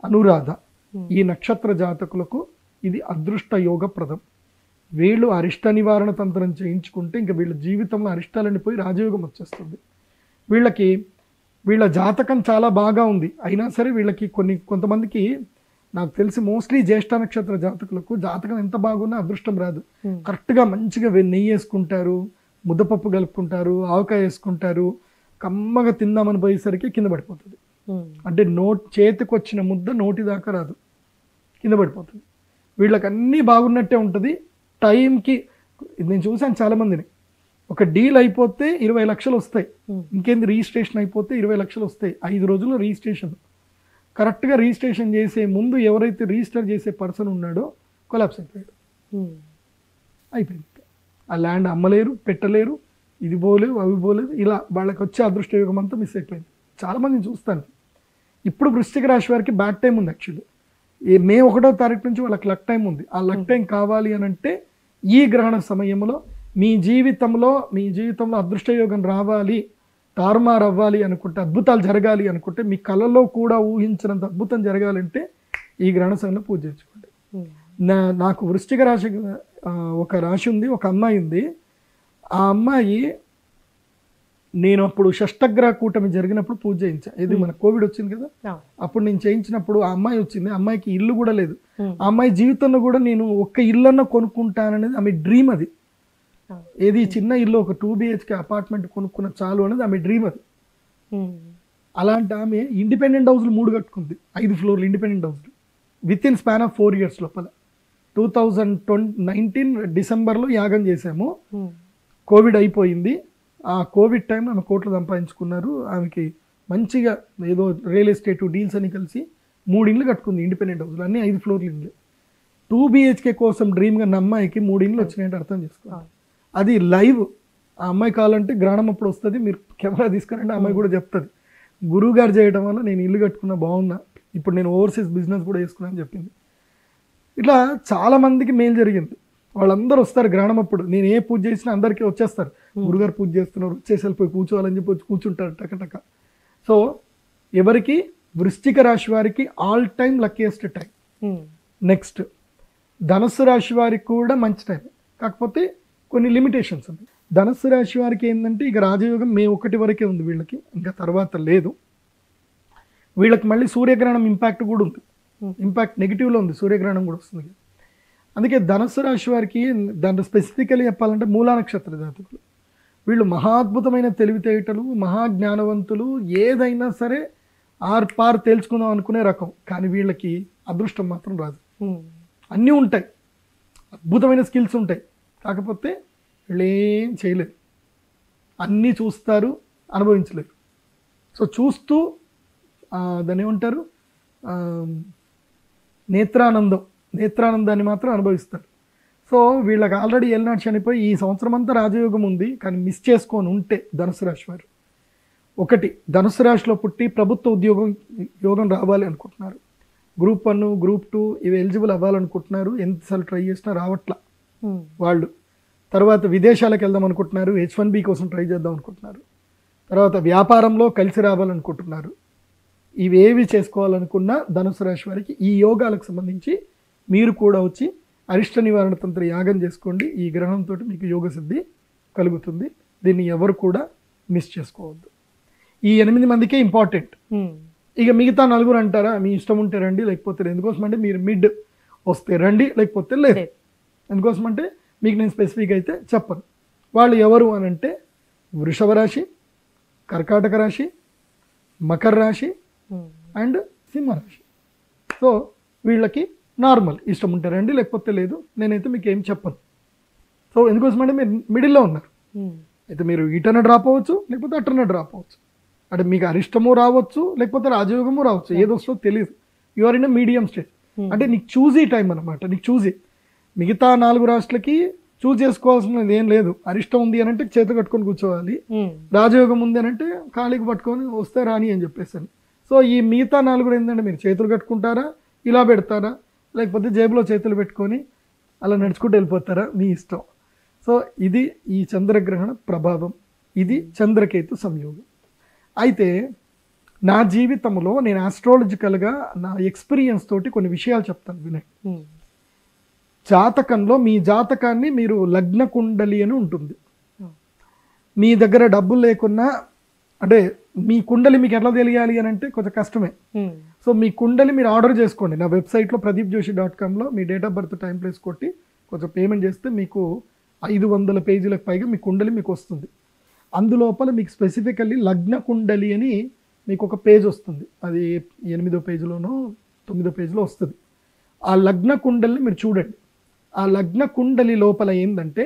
అనురాధ, ఈ నక్షత్ర జాతకులకు ఇది అదృష్ట యోగప్రదం. వీళ్ళు అరిష్ట నివారణ తంత్రం చేయించుకుంటే ఇంకా వీళ్ళ జీవితంలో అరిష్టాలని పోయి రాజయోగం వచ్చేస్తుంది. వీళ్ళ జాతకం చాలా బాగా ఉంది, అయినా సరే వీళ్ళకి కొంతమందికి నాకు తెలిసి మోస్ట్లీ జ్యేష్ఠ నక్షత్ర జాతకులకు జాతకం ఎంత బాగున్నా అదృష్టం రాదు. కరెక్ట్గా మంచిగా నెయ్యి వేసుకుంటారు, ముద్దపప్పు కలుపుకుంటారు, ఆవకాయ వేసుకుంటారు, కమ్మగా తిందామని పోయేసరికి కింద పడిపోతుంది. అంటే చేతికి వచ్చిన ముద్ద నోటి దాకా రాదు, కింద పడిపోతుంది. వీళ్ళకి అన్నీ బాగున్నట్టే ఉంటుంది. టైంకి నేను చూసాను చాలామందిని, ఒక డీల్ అయిపోతే 20 లక్షలు వస్తాయి, ఇంకేంది రిజిస్ట్రేషన్ అయిపోతే 20 లక్షలు వస్తాయి. 5 రోజుల్లో రిజిస్ట్రేషన్. కరెక్ట్గా రిజిస్ట్రేషన్ చేసే ముందు ఎవరైతే రిజిస్టర్ చేసే పర్సన్ ఉన్నాడో కొలాప్స్ అయిపోయాడు, అయిపోయింది. ఆ ల్యాండ్ అమ్మలేరు, పెట్టలేరు, ఇది పోలేదు, అవి పోలేదు, ఇలా వాళ్ళకి వచ్చే అదృష్ట యోగం అంతా మిస్ అయిపోయింది. చాలామందిని చూస్తాను. ఇప్పుడు వృశ్చిక రాశి వారికి బ్యాడ్ టైం ఉంది. యాక్చువల్లీ మే 1వ తారీఖు నుంచి వాళ్ళకి లక్ టైం ఉంది. ఆ లక్ టైం కావాలి అని అంటే ఈ గ్రహణ సమయంలో మీ జీవితంలో అదృష్ట యోగం రావాలి, తారుమారు అవ్వాలి అనుకుంటే, అద్భుతాలు జరగాలి అనుకుంటే, మీ కళలో కూడా ఊహించినంత అద్భుతం జరగాలంటే ఈ గ్రహణ సమయంలో పూజ చేసుకోండి. నాకు వృశ్చిక రాశి ఒక రాశి ఉంది, ఒక అమ్మాయి ఉంది. ఆ అమ్మాయి నేను అప్పుడు షష్టగ్రహ కూటమి జరిగినప్పుడు పూజ చేయించాను. ఇది మన కోవిడ్ వచ్చింది కదా, అప్పుడు నేను చేయించినప్పుడు ఆ అమ్మాయి వచ్చింది. అమ్మాయికి ఇల్లు కూడా లేదు. ఆ అమ్మాయి జీవితంలో కూడా నేను ఒక్క ఇల్లన్నా కొనుక్కుంటాననేది ఆమె డ్రీమ్. అది ఏది చిన్న ఇల్లు, ఒక 2 BHK అపార్ట్మెంట్ కొనుక్కున్న చాలు అనేది ఆమె డ్రీమ్. అది అలాంటి ఆమె ఇండిపెండెంట్ హౌస్లు 3 కట్టుకుంది, 5 ఫ్లోర్లు ఇండిపెండెంట్ హౌస్లు, with in span of 4 years లోపల. 2019 డిసెంబర్లో యాగం చేసాము. కోవిడ్ అయిపోయింది. ఆ కోవిడ్ టైం ఆమె కోట్లు సంపాదించుకున్నారు. ఆమెకి మంచిగా ఏదో రియల్ ఎస్టేట్ డీల్స్ అని కలిసి 3 ఇండ్లు కట్టుకుంది, ఇండిపెండెంట్ హౌస్లు అన్నీ 5 ఫ్లోర్లు ఇండ్లు. 2 BHK కోసం డ్రీమ్గా ఉన్న అమ్మాయికి 3 ఇండ్లు వచ్చినాయంటే అర్థం చేసుకోవాలి. అది లైవ్. ఆ అమ్మాయి కావాలంటే గ్రహణం అప్పుడు వస్తుంది, మీరు కెమెరా తీసుకురంటే ఆ అమ్మాయి కూడా చెప్తుంది, గురువు గారు చేయడం వల్ల నేను ఇల్లు కట్టుకున్నా, బాగున్నా, ఇప్పుడు నేను ఓవర్సీస్ బిజినెస్ కూడా చేసుకున్నా అని చెప్పింది. ఇట్లా చాలామందికి మేలు జరిగింది. వాళ్ళందరూ వస్తారు గ్రహణం అప్పుడు. నేను ఏ పూజ చేసినా అందరికీ వచ్చేస్తారు, గురుగారు పూజ చేస్తున్నారు, వచ్చేసి వెళ్ళిపోయి కూర్చోవాలని చెప్పి వచ్చి కూర్చుంటారు టకటక. సో ఎవరికి వృశ్చిక రాశి వారికి all time luckiest time. Next ధనుస్సు రాశి వారికి కూడా మంచి టైం, కాకపోతే కొన్ని లిమిటేషన్స్ ఉన్నాయి. ధనుస్సు రాశి వారికి ఏంటంటే ఇక రాజయోగం మే 1 వరకే ఉంది వీళ్ళకి, ఇంకా తర్వాత లేదు. వీళ్ళకి మళ్ళీ సూర్యగ్రహణం ఇంపాక్ట్ కూడా ఉంది, ఇంపాక్ట్ నెగిటివ్లో ఉంది, సూర్యగ్రహణం కూడా వస్తుంది. అందుకే ధనుస్సు రాశి వారికి దాంట్లో స్పెసిఫికలీ చెప్పాలంటే మూలా నక్షత్ర జాతకులు వీళ్ళు మహాద్భుతమైన తెలివితేటలు, మహాజ్ఞానవంతులు, ఏదైనా సరే పార్ తేల్చుకుందాం అనుకునే రకం. కానీ వీళ్ళకి అదృష్టం మాత్రం రాదు. అన్నీ ఉంటాయి, అద్భుతమైన స్కిల్స్ ఉంటాయి, కాకపోతే వీళ్ళు ఏం చేయలేరు. అన్నీ చూస్తారు, అనుభవించలేరు. సో చూస్తూ దాన్ని ఏమంటారు, నేత్రానందాన్ని మాత్రం అనుభవిస్తారు. సో వీళ్ళకి ఆల్రెడీ ఏలినాడు చనిపోయి ఈ సంవత్సరం అంతా రాజయోగం ఉంది. కానీ మిస్ చేసుకొని ఉంటే ధనుసు రాశి వారు, ఒకటి ధనుసు రాశిలో పుట్టి ప్రభుత్వ యోగం రావాలి అనుకుంటున్నారు, గ్రూప్ 1 గ్రూప్ 2 ఇవి ఎలిజిబుల్ అవ్వాలనుకుంటున్నారు, ఎంతసార్లు ట్రై చేసినా రావట్లా వాళ్ళు. తర్వాత విదేశాలకు వెళ్దాం అనుకుంటున్నారు, H1B కోసం ట్రై చేద్దాం అనుకుంటున్నారు. తర్వాత వ్యాపారంలో కలిసి రావాలనుకుంటున్నారు. ఇవేవి చేసుకోవాలనుకున్నా ధనుసు రాశి వారికి ఈ యోగాలకు సంబంధించి మీరు కూడా వచ్చి అరిష్ట నివారణ తంత్ర యాగం చేసుకోండి. ఈ గ్రహణంతో మీకు యోగ సిద్ధి కలుగుతుంది. దీన్ని ఎవరు కూడా మిస్ చేసుకోవద్దు. ఈ 8 మందికే ఇంపార్టెంట్. ఇక మిగతా 4 అంటారా, మీ ఇష్టం ఉంటే రండి, లేకపోతే ఎందుకోసం అంటే మీరు మిడ్ వస్తే రండి, లేకపోతే లేదు. ఎందుకోసం అంటే మీకు నేను స్పెసిఫిక్ అయితే చెప్పను. వాళ్ళు ఎవరు అని అంటే వృషభ రాశి, కర్కాటక రాశి, మకర రాశి అండ్ సింహరాశి. సో వీళ్ళకి నార్మల్, ఇష్టం ఉంటే రండి, లేకపోతే లేదు. నేనైతే మీకు ఏం చెప్పను. సో ఎందుకోసం అంటే మీరు మిడిల్లో ఉన్నారు. అయితే మీరు ఇటన డ్రాప్ అవ్వచ్చు, లేకపోతే అటన డ్రాప్ అవ్వచ్చు. అంటే మీకు అరిష్టము రావచ్చు, లేకపోతే రాజయోగము రావచ్చు, ఏదొస్తుందో తెలియదు. You are in a medium stage. అంటే నీకు చూజీ టైం అనమాట, నీకు చూజీ. మిగతా 4 రాష్ట్రలకి చూజ్ చేసుకోవాల్సినది ఏం లేదు. అరిష్టం ఉంది అని అంటే చేతులు కట్టుకొని కూర్చోవాలి, రాజయోగం ఉంది అని అంటే ఖాళీకి పట్టుకొని వస్తే రాని అని చెప్పేసాను. సో ఈ మిగతా 4 ఏంటంటే మీరు చేతులు కట్టుకుంటారా, ఇలా పెడతారా, లేకపోతే జేబులో చేతులు పెట్టుకొని అలా నడుచుకుంటూ వెళ్ళిపోతారా, మీ ఇష్టం. సో ఇది ఈ చంద్రగ్రహణ ప్రభావం, ఇది చంద్రకేతు సంయోగం. అయితే నా జీవితంలో నేను ఆస్ట్రాలజికల్గా నా ఎక్స్పీరియన్స్ తోటి కొన్ని విషయాలు చెప్తాను వినండి. జాతకంలో మీ జాతకాన్ని మీరు లగ్న కుండలి అని ఉంటుంది. మీ దగ్గర డబ్బులు లేకున్నా, అంటే మీ కుండలి మీకు ఎట్లా తెలియాలి అని అంటే కొంచెం కష్టమే. సో మీ కుండలి మీరు ఆర్డర్ చేసుకోండి నా వెబ్సైట్లో pradeepjoshi.comలో. మీ date of birth, time, place కొట్టి కొంచెం పేమెంట్ చేస్తే మీకు 500 పేజీలకు పైగా మీ కుండలి మీకు వస్తుంది. అందులోపల మీకు స్పెసిఫికల్లీ లగ్న కుండలి అని మీకు ఒక పేజ్ వస్తుంది. అది 8వ పేజీలోనో 9వ పేజీలో వస్తుంది. ఆ లగ్న కుండలిని మీరు చూడండి. ఆ లగ్న కుండలి లోపల ఏంటంటే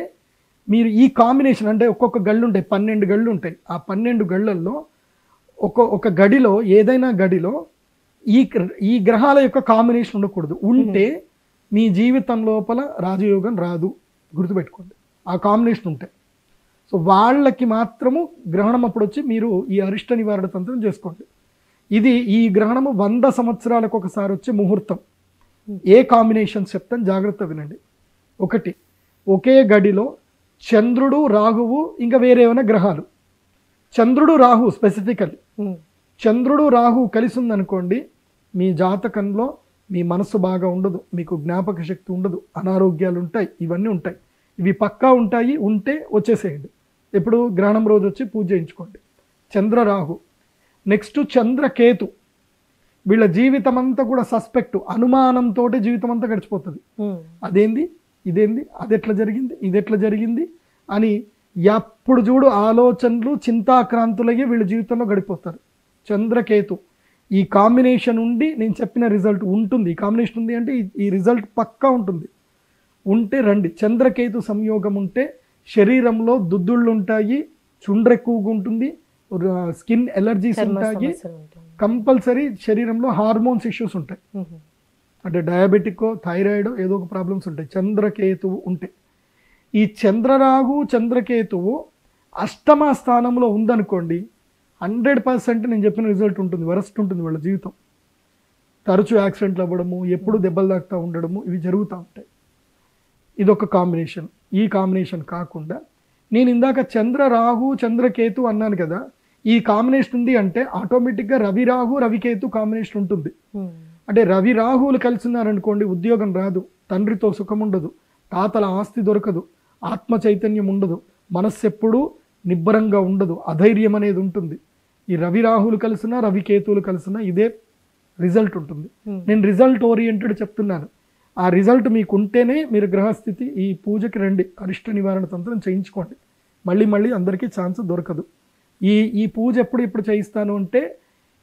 మీరు ఈ కాంబినేషన్, అంటే ఒక్కొక్క గళ్ళు ఉంటాయి, 12 గళ్ళు ఉంటాయి. ఆ 12 గళ్ళల్లో ఒక గడిలో, ఏదైనా గడిలో ఈ గ్రహాల యొక్క కాంబినేషన్ ఉండకూడదు. ఉంటే మీ జీవితం లోపల రాజయోగం రాదు, గుర్తుపెట్టుకోండి. ఆ కాంబినేషన్ ఉంటాయి. సో వాళ్ళకి మాత్రము గ్రహణం అప్పుడు వచ్చి మీరు ఈ అరిష్ట నివారణ తంత్రం చేసుకోండి. ఇది ఈ గ్రహణము 100 సంవత్సరాలకు ఒకసారి వచ్చే ముహూర్తం. ఏ కాంబినేషన్స్ చెప్తాను, జాగ్రత్త వినండి. ఒకటి, ఒకే గడిలో చంద్రుడు, రాహువు, ఇంకా వేరే ఏమైనా గ్రహాలు. చంద్రుడు, రాహు స్పెసిఫికల్లీ చంద్రుడు, రాహు కలిసి ఉందనుకోండి, మీ జాతకంలో మీ మనసు బాగా ఉండదు, మీకు జ్ఞాపక శక్తి ఉండదు, అనారోగ్యాలు ఉంటాయి, ఇవన్నీ ఉంటాయి. ఇవి పక్కా ఉంటాయి. ఉంటే వచ్చేసేయండి. ఎప్పుడు గ్రహణం రోజు వచ్చి పూజ చేయించుకోండి. చంద్ర, రాహు. నెక్స్ట్ చంద్రకేతు. వీళ్ళ జీవితం అంతా కూడా సస్పెక్ట్, అనుమానంతో జీవితం అంతా గడిచిపోతుంది. అదేంది, ఇదేంది, అది ఎట్లా జరిగింది, ఇది ఎట్లా జరిగింది అని ఎప్పుడు చూడు ఆలోచనలు, చింతాక్రాంతులయ్యి వీళ్ళ జీవితంలో గడిపోతారు. చంద్రకేతు ఈ కాంబినేషన్ ఉండి నేను చెప్పిన రిజల్ట్ ఉంటుంది. ఈ కాంబినేషన్ ఉంది అంటే ఈ రిజల్ట్ పక్కా ఉంటుంది. ఉంటే రండి. చంద్రకేతు సంయోగం ఉంటే శరీరంలో దుద్దుళ్ళు ఉంటాయి, చుండ్ర ఎక్కువగా ఉంటుంది, స్కిన్ ఎలర్జీస్ ఉంటాయి, కంపల్సరీ శరీరంలో హార్మోన్స్ ఇష్యూస్ ఉంటాయి. అంటే డయాబెటిక్, థైరాయిడ్ ఏదో ఒక ప్రాబ్లమ్స్ ఉంటాయి చంద్రకేతువు ఉంటే. ఈ చంద్రరాహు చంద్రకేతువు అష్టమ స్థానంలో ఉందనుకోండి, 100% నేను చెప్పిన రిజల్ట్ ఉంటుంది, వరస్ట్ ఉంటుంది వాళ్ళ జీవితం. తరచూ యాక్సిడెంట్లు అవ్వడము, ఎప్పుడు దెబ్బలు తాకుతూ ఉండడము, ఇవి జరుగుతూ ఉంటాయి. ఇదొక కాంబినేషన్. ఈ కాంబినేషన్ కాకుండా నేను ఇందాక చంద్ర రాహు చంద్రకేతు అన్నాను కదా, ఈ కాంబినేషన్ ఉంది అంటే ఆటోమేటిక్గా రవి రాహు రవికేతు కాంబినేషన్ ఉంటుంది. అంటే రవి రాహువులు కలిసి ఉన్నారనుకోండి, ఉద్యోగం రాదు, తండ్రితో సుఖం ఉండదు, తాతల ఆస్తి దొరకదు, ఆత్మ చైతన్యం ఉండదు, మనస్సు ఎప్పుడూ నిబ్బరంగా ఉండదు, అధైర్యం అనేది ఉంటుంది. ఈ రవి రాహువులు కలిసినా రవికేతువులు కలిసినా ఇదే రిజల్ట్ ఉంటుంది. నేను రిజల్ట్ ఓరియంటెడ్ చెప్తున్నాను. ఆ రిజల్ట్ మీకు ఉంటేనే మీరు గ్రహస్థితి ఈ పూజకి రండి, అరిష్ట నివారణ తంత్రం చేయించుకోండి. మళ్ళీ మళ్ళీ అందరికీ ఛాన్స్ దొరకదు. ఈ పూజ ఎప్పుడు చేయిస్తాను అంటే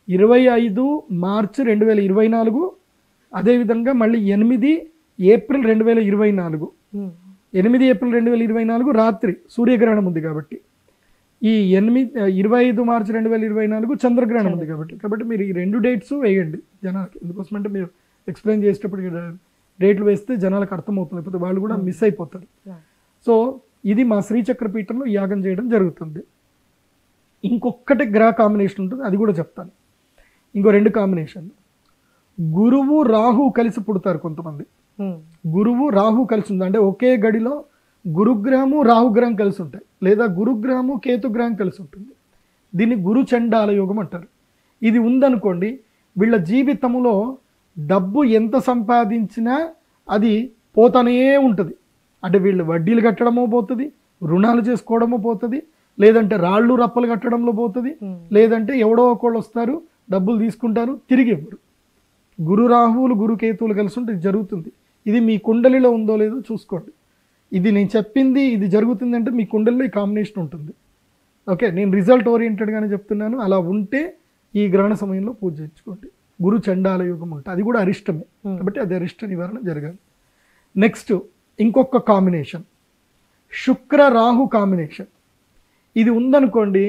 25 మార్చి 2024, అదేవిధంగా మళ్ళీ 8 ఏప్రిల్ 2024. 8 ఏప్రిల్ 2024 రాత్రి సూర్యగ్రహణం ఉంది కాబట్టి, ఈ 25 మార్చి 2024 చంద్రగ్రహణం ఉంది కాబట్టి మీరు ఈ 2 డేట్స్ వేయండి జనాలకి. ఎందుకోసమంటే మీరు ఎక్స్ప్లెయిన్ చేసేటప్పుడు డేట్లు వేస్తే జనాలకు అర్థమవుతుంది, లేకపోతే వాళ్ళు కూడా మిస్ అయిపోతారు. సో ఇది మా శ్రీచక్రపీఠంలో యాగం చేయడం జరుగుతుంది. ఇంకొకటి గ్రహ కాంబినేషన్ ఉంటుంది, అది కూడా చెప్తాను. ఇంకో 2 కాంబినేషన్. గురువు రాహు కలిసి పుడతారు కొంతమంది. గురువు రాహు కలిసి ఉంది అంటే ఒకే గడిలో గురుగ్రహము రాహుగ్రహం కలిసి ఉంటాయి, లేదా గురుగ్రహము కేతుగ్రహం కలిసి ఉంటుంది. దీన్ని గురు చండాల యోగం అంటారు. ఇది ఉందనుకోండి, వీళ్ళ జీవితంలో డబ్బు ఎంత సంపాదించినా అది పోతానే ఉంటుంది. అంటే వీళ్ళు వడ్డీలు కట్టడమో పోతుంది, రుణాలు చేసుకోవడమో పోతుంది, లేదంటే రాళ్ళు రప్పలు కట్టడంలో పోతుంది, లేదంటే ఎవడో ఒకళ్ళు వస్తారు డబ్బులు తీసుకుంటారు తిరిగి ఇవ్వరు. గురు రాహువులు గురు కేతువులు కలిసి ఉంటే ఇది జరుగుతుంది. ఇది మీ కుండలిలో ఉందో లేదో చూసుకోండి. ఇది నేను చెప్పింది ఇది జరుగుతుంది అంటే మీ కుండలిలో ఈ కాంబినేషన్ ఉంటుంది. ఓకే, నేను రిజల్ట్ ఓరియంటెడ్గానే చెప్తున్నాను. అలా ఉంటే ఈ గ్రహణ సమయంలో పూజ చేయించుకోండి. గురు చండాల యోగం ఉంటుంది, అది కూడా అరిష్టమే కాబట్టి అది అరిష్ట నివారణ జరగాలి. నెక్స్ట్ ఇంకొక కాంబినేషన్, శుక్ర రాహు కాంబినేషన్. ఇది ఉందనుకోండి,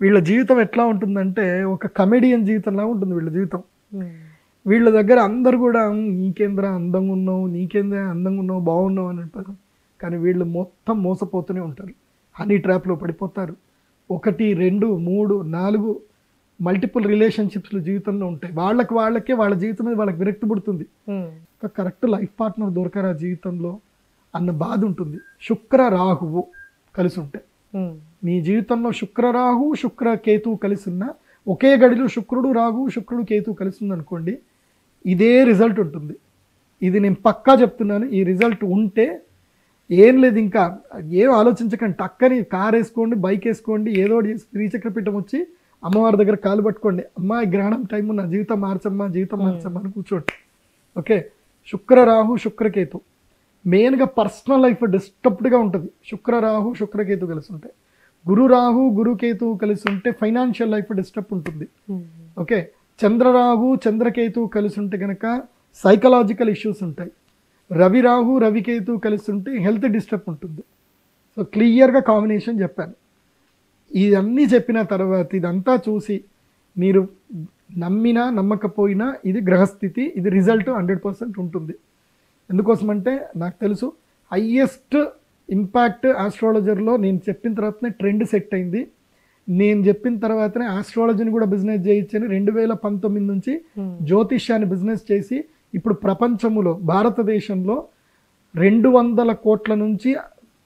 వీళ్ళ జీవితం ఎట్లా ఉంటుందంటే ఒక కమెడియన్ జీవితంలా ఉంటుంది వీళ్ళ జీవితం. వీళ్ళ దగ్గర అందరు కూడా నీకేంద్రా అందంగా ఉన్నావు, నీకేంద్రా అందంగా ఉన్నావు, బాగున్నావు అని అంటారు. కానీ వీళ్ళు మొత్తం మోసపోతూనే ఉంటారు, హనీ ట్రాప్లో పడిపోతారు. 1, 2, 3, 4 మల్టిపుల్ రిలేషన్షిప్స్లు జీవితంలో ఉంటాయి. వాళ్ళకే వాళ్ళ జీవితం మీద వాళ్ళకి విరక్తి పుడుతుంది. ఒక కరెక్ట్ లైఫ్ పార్ట్నర్ దొరకరా జీవితంలో అన్న బాధ ఉంటుంది. శుక్ర రాహువు కలిసి ఉంటాయి మీ జీవితంలో. శుక్ర రాహు శుక్ర కేతువు కలిసి ఉన్న ఒకే గడిలో శుక్రుడు రాహు శుక్రుడు కేతువు కలిసి ఉందనుకోండి, ఇదే రిజల్ట్ ఉంటుంది. ఇది నేను పక్కా చెప్తున్నాను. ఈ రిజల్ట్ ఉంటే ఏం లేదు, ఇంకా ఏం ఆలోచించకండి, టక్కని కార్ వేసుకోండి, బైక్ వేసుకోండి, ఏదో శ్రీచక్రపీఠం వచ్చి అమ్మవారి దగ్గర కాలు పట్టుకోండి, అమ్మ ఈ గ్రహణం టైము నా జీవితం మార్చమ్మా అని కూర్చోండి. ఓకే, శుక్ర రాహు శుక్రకేతు మెయిన్గా పర్సనల్ లైఫ్ డిస్టర్బ్డ్గా ఉంటుంది. శుక్ర రాహు శుక్రకేతు కలిసి ఉంటాయి. గురు రాహు గురుకేతు కలిసి ఉంటే ఫైనాన్షియల్ లైఫ్ డిస్టర్బ్ ఉంటుంది. ఓకే, చంద్రరాహు చంద్రకేతు కలిసి ఉంటే కనుక సైకలాజికల్ ఇష్యూస్ ఉంటాయి. రవి రాహు రవికేతు కలిసి ఉంటే హెల్త్ డిస్టర్బ్ ఉంటుంది. సో క్లియర్గా కాంబినేషన్ చెప్పాను. ఇవన్నీ చెప్పిన తర్వాత ఇదంతా చూసి మీరు నమ్మినా నమ్మకపోయినా ఇది గ్రహస్థితి, ఇది రిజల్ట్ 100% ఉంటుంది. ఎందుకోసమంటే నాకు తెలుసు హయ్యెస్ట్ ఇంపాక్ట్ ఆస్ట్రాలజర్లో నేను చెప్పిన తర్వాతనే ట్రెండ్ సెట్ అయింది. నేను చెప్పిన తర్వాతనే ఆస్ట్రాలజీని కూడా బిజినెస్ చేయొచ్చని 2019 నుంచి జ్యోతిష్యాన్ని బిజినెస్ చేసి ఇప్పుడు ప్రపంచంలో భారతదేశంలో 200 కోట్ల నుంచి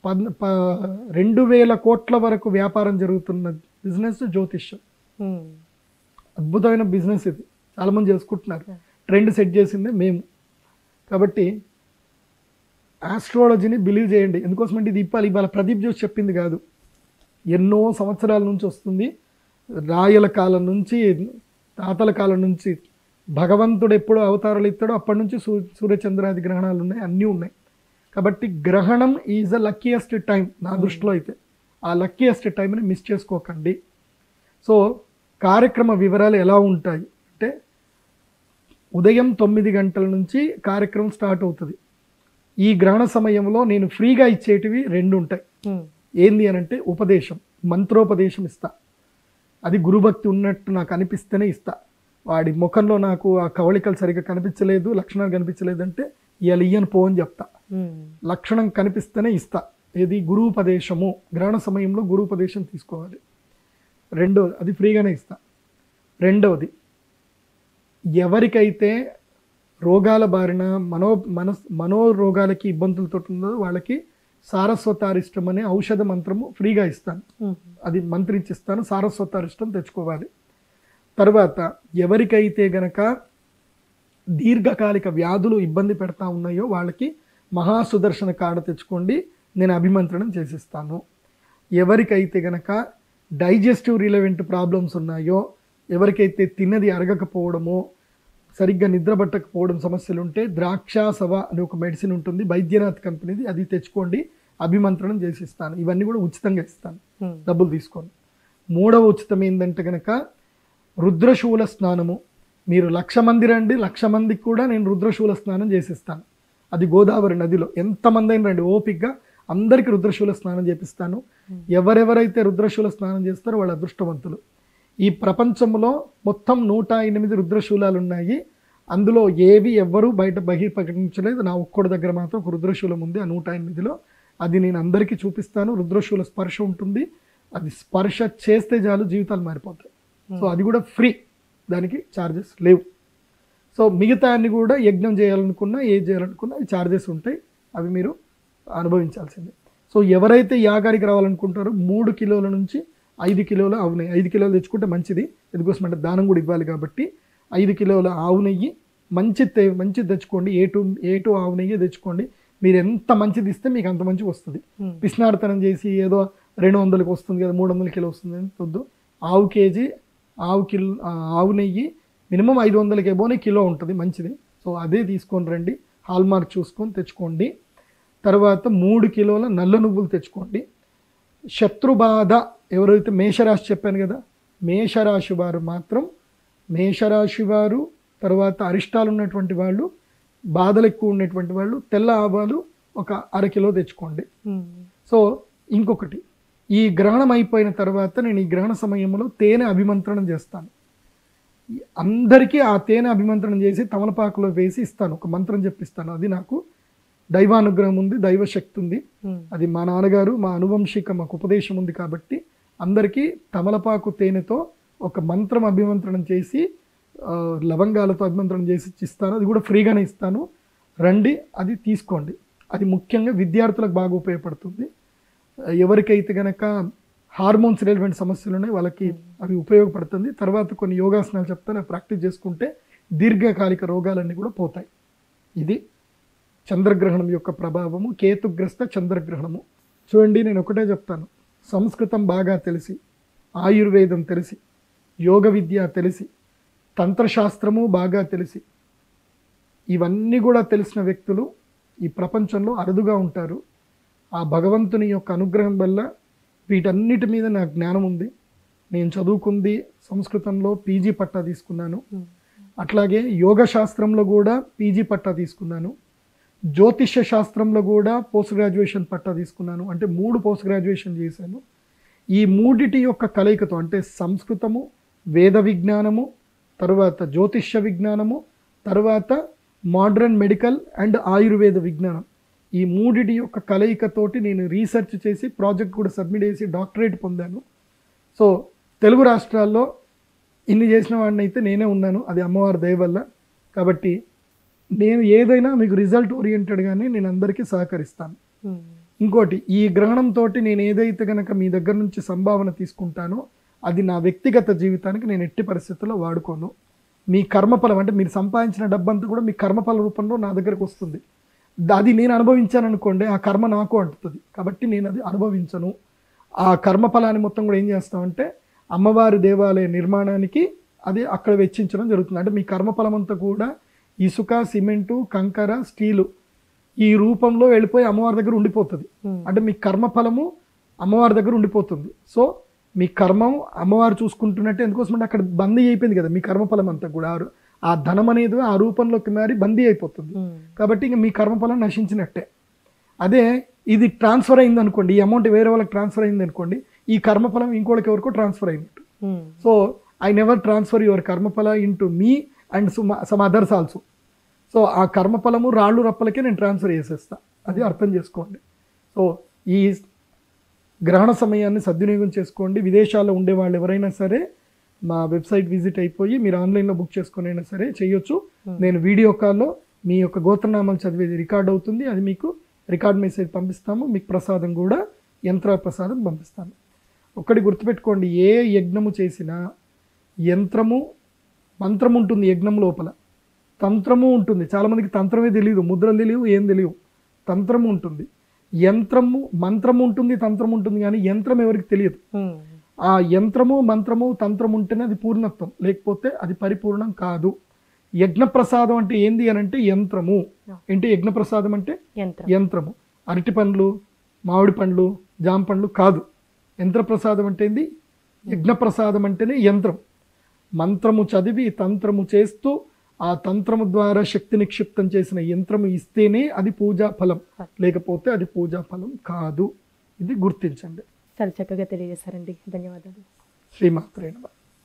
2000 కోట్ల వరకు వ్యాపారం జరుగుతున్న బిజినెస్ జ్యోతిష్యం. అద్భుతమైన బిజినెస్ ఇది, చాలామంది చేసుకుంటున్నారు. ట్రెండ్ సెట్ చేసిందే మేము. కాబట్టి ఆస్ట్రాలజీని బిలీవ్ చేయండి. ఎందుకోసమంటే ఇది ఇవాళ ప్రదీప్ జోష్ చెప్పింది కాదు, ఎన్నో సంవత్సరాల నుంచి వస్తుంది. రాయల కాలం నుంచి తాతల కాలం నుంచి భగవంతుడు ఎప్పుడు అవతారాలు ఇస్తాడో అప్పటి నుంచి సూర్యచంద్రాది గ్రహణాలు ఉన్నాయి, అన్నీ ఉన్నాయి. కాబట్టి గ్రహణం ఈజ్ ద లక్కీయెస్ట్ టైం నా దృష్టిలో అయితే. ఆ లక్కీయెస్ట్ టైంని మిస్ చేసుకోకండి. సో కార్యక్రమ వివరాలు ఎలా ఉంటాయి అంటే, ఉదయం 9 గంటల నుంచి కార్యక్రమం స్టార్ట్ అవుతుంది. ఈ గ్రహణ సమయంలో నేను ఫ్రీగా ఇచ్చేటివి 2 ఉంటాయి. ఏంది అని అంటే ఉపదేశం, మంత్రోపదేశం ఇస్తా. అది గురుభక్తి ఉన్నట్టు నాకు అనిపిస్తేనే ఇస్తా. వాడి ముఖంలో నాకు ఆ కవళికలు సరిగ్గా కనిపించలేదు, లక్షణాలు కనిపించలేదు అంటే ఇవాళ ఇయ్యను పో అని చెప్తా. లక్షణం కనిపిస్తేనే ఇస్తా. ఇది గురూపదేశము. గ్రహణ సమయంలో గురూపదేశం తీసుకోవాలి. రెండోది అది ఫ్రీగానే ఇస్తా. రెండవది, ఎవరికైతే రోగాల బారిన మనోరోగాలకి ఇబ్బందులతో ఉందో వాళ్ళకి సారస్వతారిష్టం అనే ఔషధ మంత్రము ఫ్రీగా ఇస్తాను. అది మంత్రించిస్తాను. సారస్వతారిష్టం తెచ్చుకోవాలి. తర్వాత ఎవరికైతే గనక దీర్ఘకాలిక వ్యాధులు ఇబ్బంది పెడతా ఉన్నాయో వాళ్ళకి మహాసుదర్శన కాడ తెచ్చుకోండి, నేను అభిమంత్రణం చేసిస్తాను. ఎవరికైతే గనక డైజెస్టివ్ రిలవెంట్ ప్రాబ్లమ్స్ ఉన్నాయో, ఎవరికైతే తిన్నది అరగకపోవడమో, సరిగ్గా నిద్రపట్టకపోవడం సమస్యలు ఉంటే ద్రాక్షాసవ అనే ఒక మెడిసిన్ ఉంటుంది, బైద్యనాథ్ కంపెనీది, అది తెచ్చుకోండి, అభిమంత్రణం చేసిస్తాను. ఇవన్నీ కూడా ఉచితంగా ఇస్తాను, డబ్బులు తీసుకోండి. మూడవ ఉచితం ఏంటంటే కనుక రుద్రశూల స్నానము. మీరు 1,00,000 మంది రండి, 1,00,000 మందికి కూడా నేను రుద్రశూల స్నానం చేసిస్తాను. అది గోదావరి నదిలో ఎంతమంది అయినా రండి, ఓపికగా అందరికీ రుద్రశూల స్నానం చేపిస్తాను. ఎవరెవరైతే రుద్రశూల స్నానం చేస్తారో వాళ్ళ అదృష్టవంతులు. ఈ ప్రపంచంలో మొత్తం 108 రుద్రశూలాలు ఉన్నాయి. అందులో ఏవి ఎవ్వరూ బయట బహిర్ప్రకటించలేదు. నా ఒక్కడి దగ్గర మాత్రం ఒక రుద్రశూలం ఉంది ఆ 108లో. అది నేను అందరికీ చూపిస్తాను. రుద్రశూల స్పర్శ ఉంటుంది. అది స్పర్శ చేస్తే చాలు జీవితాలు మారిపోతాయి. సో అది కూడా ఫ్రీ, దానికి ఛార్జెస్ లేవు. సో మిగతా అన్ని కూడా యజ్ఞం చేయాలనుకున్నా, ఏది చేయాలనుకున్నా అవి ఛార్జెస్ ఉంటాయి, అవి మీరు అనుభవించాల్సిందే. సో ఎవరైతే యాగానికి రావాలనుకుంటారో 3 కిలోల నుంచి 5 కిలోల ఆవు నెయ్యి, 5 కిలోలు తెచ్చుకుంటే మంచిది. ఎందుకోసం అంటే దానం కూడా ఇవ్వాలి కాబట్టి 5 కిలోల ఆవు నెయ్యి మంచిది తెచ్చుకోండి. ఏ2 ఆవు నెయ్యి తెచ్చుకోండి. మీరు ఎంత మంచిది ఇస్తే మీకు అంత మంచిగా వస్తుంది. పిసినార్తనం చేసి ఏదో 200కి వస్తుంది కదా, 300 కిలో వస్తుంది అని వద్దు. ఆవు నెయ్యి మినిమం 500కి ఎబోనే కిలో ఉంటుంది, మంచిది. సో అదే తీసుకొని రండి, హాల్మార్క్ చూసుకొని తెచ్చుకోండి. తర్వాత 3 కిలోల నల్ల నువ్వులు తెచ్చుకోండి. శత్రుబాధ ఎవరైతే మేషరాశి చెప్పాను కదా, మేషరాశి వారు మాత్రం, మేషరాశి వారు తర్వాత అరిష్టాలు ఉన్నటువంటి వాళ్ళు, బాధలు ఎక్కువ ఉన్నటువంటి వాళ్ళు తెల్ల ఆవాలు ఒక 1/2 కిలో తెచ్చుకోండి. సో ఇంకొకటి, ఈ గ్రహణం అయిపోయిన తర్వాత నేను ఈ గ్రహణ సమయంలో తేనె అభిమంత్రణం చేస్తాను. అందరికీ ఆ తేనె అభిమంత్రణం చేసి తమలపాకులో వేసి ఇస్తాను, ఒక మంత్రం చెప్పిస్తాను. అది నాకు దైవానుగ్రహం ఉంది, దైవశక్తి ఉంది. అది మా నాన్నగారు, మా అనువంశిక మాకు ఉపదేశం ఉంది కాబట్టి అందరికీ తమలపాకు తేనెతో ఒక మంత్రం అభిమంత్రణం చేసి లవంగాలతో అభిమంత్రణం చేసి ఇస్తాను. అది కూడా ఫ్రీగానే ఇస్తాను, రండి అది తీసుకోండి. అది ముఖ్యంగా విద్యార్థులకు బాగా ఉపయోగపడుతుంది. ఎవరికైతే గనక హార్మోన్స్ రిలేవెంట్ సమస్యలు ఉన్నాయి వాళ్ళకి అవి ఉపయోగపడుతుంది. తర్వాత కొన్ని యోగాసనాలు చెప్తాను, ప్రాక్టీస్ చేసుకుంటే దీర్ఘకాలిక రోగాలన్నీ కూడా పోతాయి. ఇది చంద్రగ్రహణం యొక్క ప్రభావము, కేతుగ్రస్త చంద్రగ్రహణము. చూడండి, నేను ఒకటే చెప్తాను, సంస్కృతం బాగా తెలిసి, ఆయుర్వేదం తెలిసి, యోగ విద్య తెలిసి, తంత్రశాస్త్రము బాగా తెలిసి, ఇవన్నీ కూడా తెలిసిన వ్యక్తులు ఈ ప్రపంచంలో అరుదుగా ఉంటారు. ఆ భగవంతుని యొక్క అనుగ్రహం వల్ల వీటన్నిటి మీద నాకు జ్ఞానం ఉంది. నేను చదువుకుంది సంస్కృతంలో పీజీ పట్టా తీసుకున్నాను. అట్లాగే యోగ శాస్త్రంలో కూడా పీజీ పట్టా తీసుకున్నాను. జ్యోతిష్య శాస్త్రంలో కూడా పోస్ట్ గ్రాడ్యుయేషన్ పట్టా తీసుకున్నాను. అంటే 3 పోస్ట్ గ్రాడ్యుయేషన్ చేశాను. ఈ మూడిటి యొక్క కలయికతో, అంటే సంస్కృతము, వేద విజ్ఞానము, తర్వాత జ్యోతిష్య విజ్ఞానము, తర్వాత మోడర్న్ మెడికల్ అండ్ ఆయుర్వేద విజ్ఞానం, ఈ మూడిటి యొక్క కలయికతోటి నేను రీసెర్చ్ చేసి ప్రాజెక్ట్ కూడా సబ్మిట్ చేసి డాక్టరేట్ పొందాను. సో తెలుగు రాష్ట్రాల్లో ఇన్ని చేసిన వాడిని అయితే నేనే ఉన్నాను, అది అమ్మవారి దయ వల్ల. కాబట్టి నేను ఏదైనా మీకు రిజల్ట్ ఓరియంటెడ్గానే నేను అందరికీ సహకరిస్తాను. ఇంకోటి, ఈ గ్రహణంతో నేను ఏదైతే కనుక మీ దగ్గర నుంచి సంభావన తీసుకుంటానో అది నా వ్యక్తిగత జీవితానికి నేను ఎట్టి పరిస్థితుల్లో వాడుకోను. మీ కర్మఫలం, అంటే మీరు సంపాదించిన డబ్బంతా కూడా మీ కర్మఫల రూపంలో నా దగ్గరకు వస్తుంది. అది నేను అనుభవించాను అనుకోండి, ఆ కర్మ నాకు అంటుతుంది. కాబట్టి నేను అది అనుభవించను. ఆ కర్మఫలాన్ని మొత్తం కూడా ఏం చేస్తామంటే అమ్మవారి దేవాలయ నిర్మాణానికి అది అక్కడ వెచ్చించడం జరుగుతుంది. అంటే మీ కర్మఫలం అంతా కూడా ఇసుక, సిమెంటు, కంకర, స్టీలు ఈ రూపంలో వెళ్ళిపోయి అమ్మవారి దగ్గర ఉండిపోతుంది. అంటే మీ కర్మఫలము అమ్మవారి దగ్గర ఉండిపోతుంది. సో మీ కర్మం అమ్మవారు చూసుకుంటున్నట్టే. ఎందుకోసం అంటే అక్కడ బందీ అయిపోయింది కదా మీ కర్మఫలం అంతా కూడా. ఆ ధనం అనేది ఆ రూపంలోకి మారి బందీ అయిపోతుంది. కాబట్టి ఇంక మీ కర్మఫలం నశించినట్టే. అదే ఇది ట్రాన్స్ఫర్ అయింది అనుకోండి, ఈ అమౌంట్ వేరే వాళ్ళకి ట్రాన్స్ఫర్ అయింది అనుకోండి, ఈ కర్మఫలం ఇంకోళ్ళకి ఎవరికో ట్రాన్స్ఫర్ అయినట్టు. So I never transfer your karmaphala into me and some others also. So ఆ కర్మఫలము రాళ్ళు రప్పలకే నేను ట్రాన్స్ఫర్ చేసేస్తా, అది అర్థం చేసుకోండి. సో ఈ గ్రహణ సమయాన్ని సద్వినియోగం చేసుకోండి. విదేశాల్లో ఉండే వాళ్ళు ఎవరైనా సరే మా వెబ్సైట్ విజిట్ అయిపోయి మీరు ఆన్లైన్లో బుక్ చేసుకుని అయినా సరే చేయొచ్చు. నేను వీడియో కాల్లో మీ యొక్క గోత్రనామాలు చదివేది రికార్డ్ అవుతుంది, అది మీకు రికార్డ్ మెసేజ్ పంపిస్తాము. మీకు ప్రసాదం కూడా యంత్ర ప్రసాదం పంపిస్తాను. ఒక్కటి గుర్తుపెట్టుకోండి, ఏ యజ్ఞము చేసినా యంత్రము మంత్రం ఉంటుంది, యజ్ఞం లోపల తంత్రము ఉంటుంది. చాలామందికి తంత్రమే తెలియదు, ముద్రలు తెలియవు, ఏం తెలియవు. తంత్రము ఉంటుంది, యంత్రము మంత్రము ఉంటుంది, తంత్రం ఉంటుంది, కానీ యంత్రం ఎవరికి తెలియదు. ఆ యంత్రము మంత్రము తంత్రం ఉంటేనే అది పూర్ణత్వం, లేకపోతే అది పరిపూర్ణం కాదు. యజ్ఞప్రసాదం అంటే ఏంది అని అంటే యంత్రము. ఏంటి యజ్ఞప్రసాదం అంటే? యంత్రము. అరటి పండ్లు, మామిడి పండ్లు, జామ పండ్లు కాదు. యంత్రప్రసాదం అంటే ఏంది? యజ్ఞప్రసాదం అంటేనే యంత్రం. మంత్రము చదివి తంత్రము చేస్తూ ఆ తంత్రము ద్వారా శక్తి నిక్షిప్తం చేసిన యంత్రము ఇస్తేనే అది పూజా ఫలం, లేకపోతే అది పూజా ఫలం కాదు. ఇది గుర్తించండి. చాలా చక్కగా తెలియజేశారండి, ధన్యవాదాలు. శ్రీమాత్రే నమః.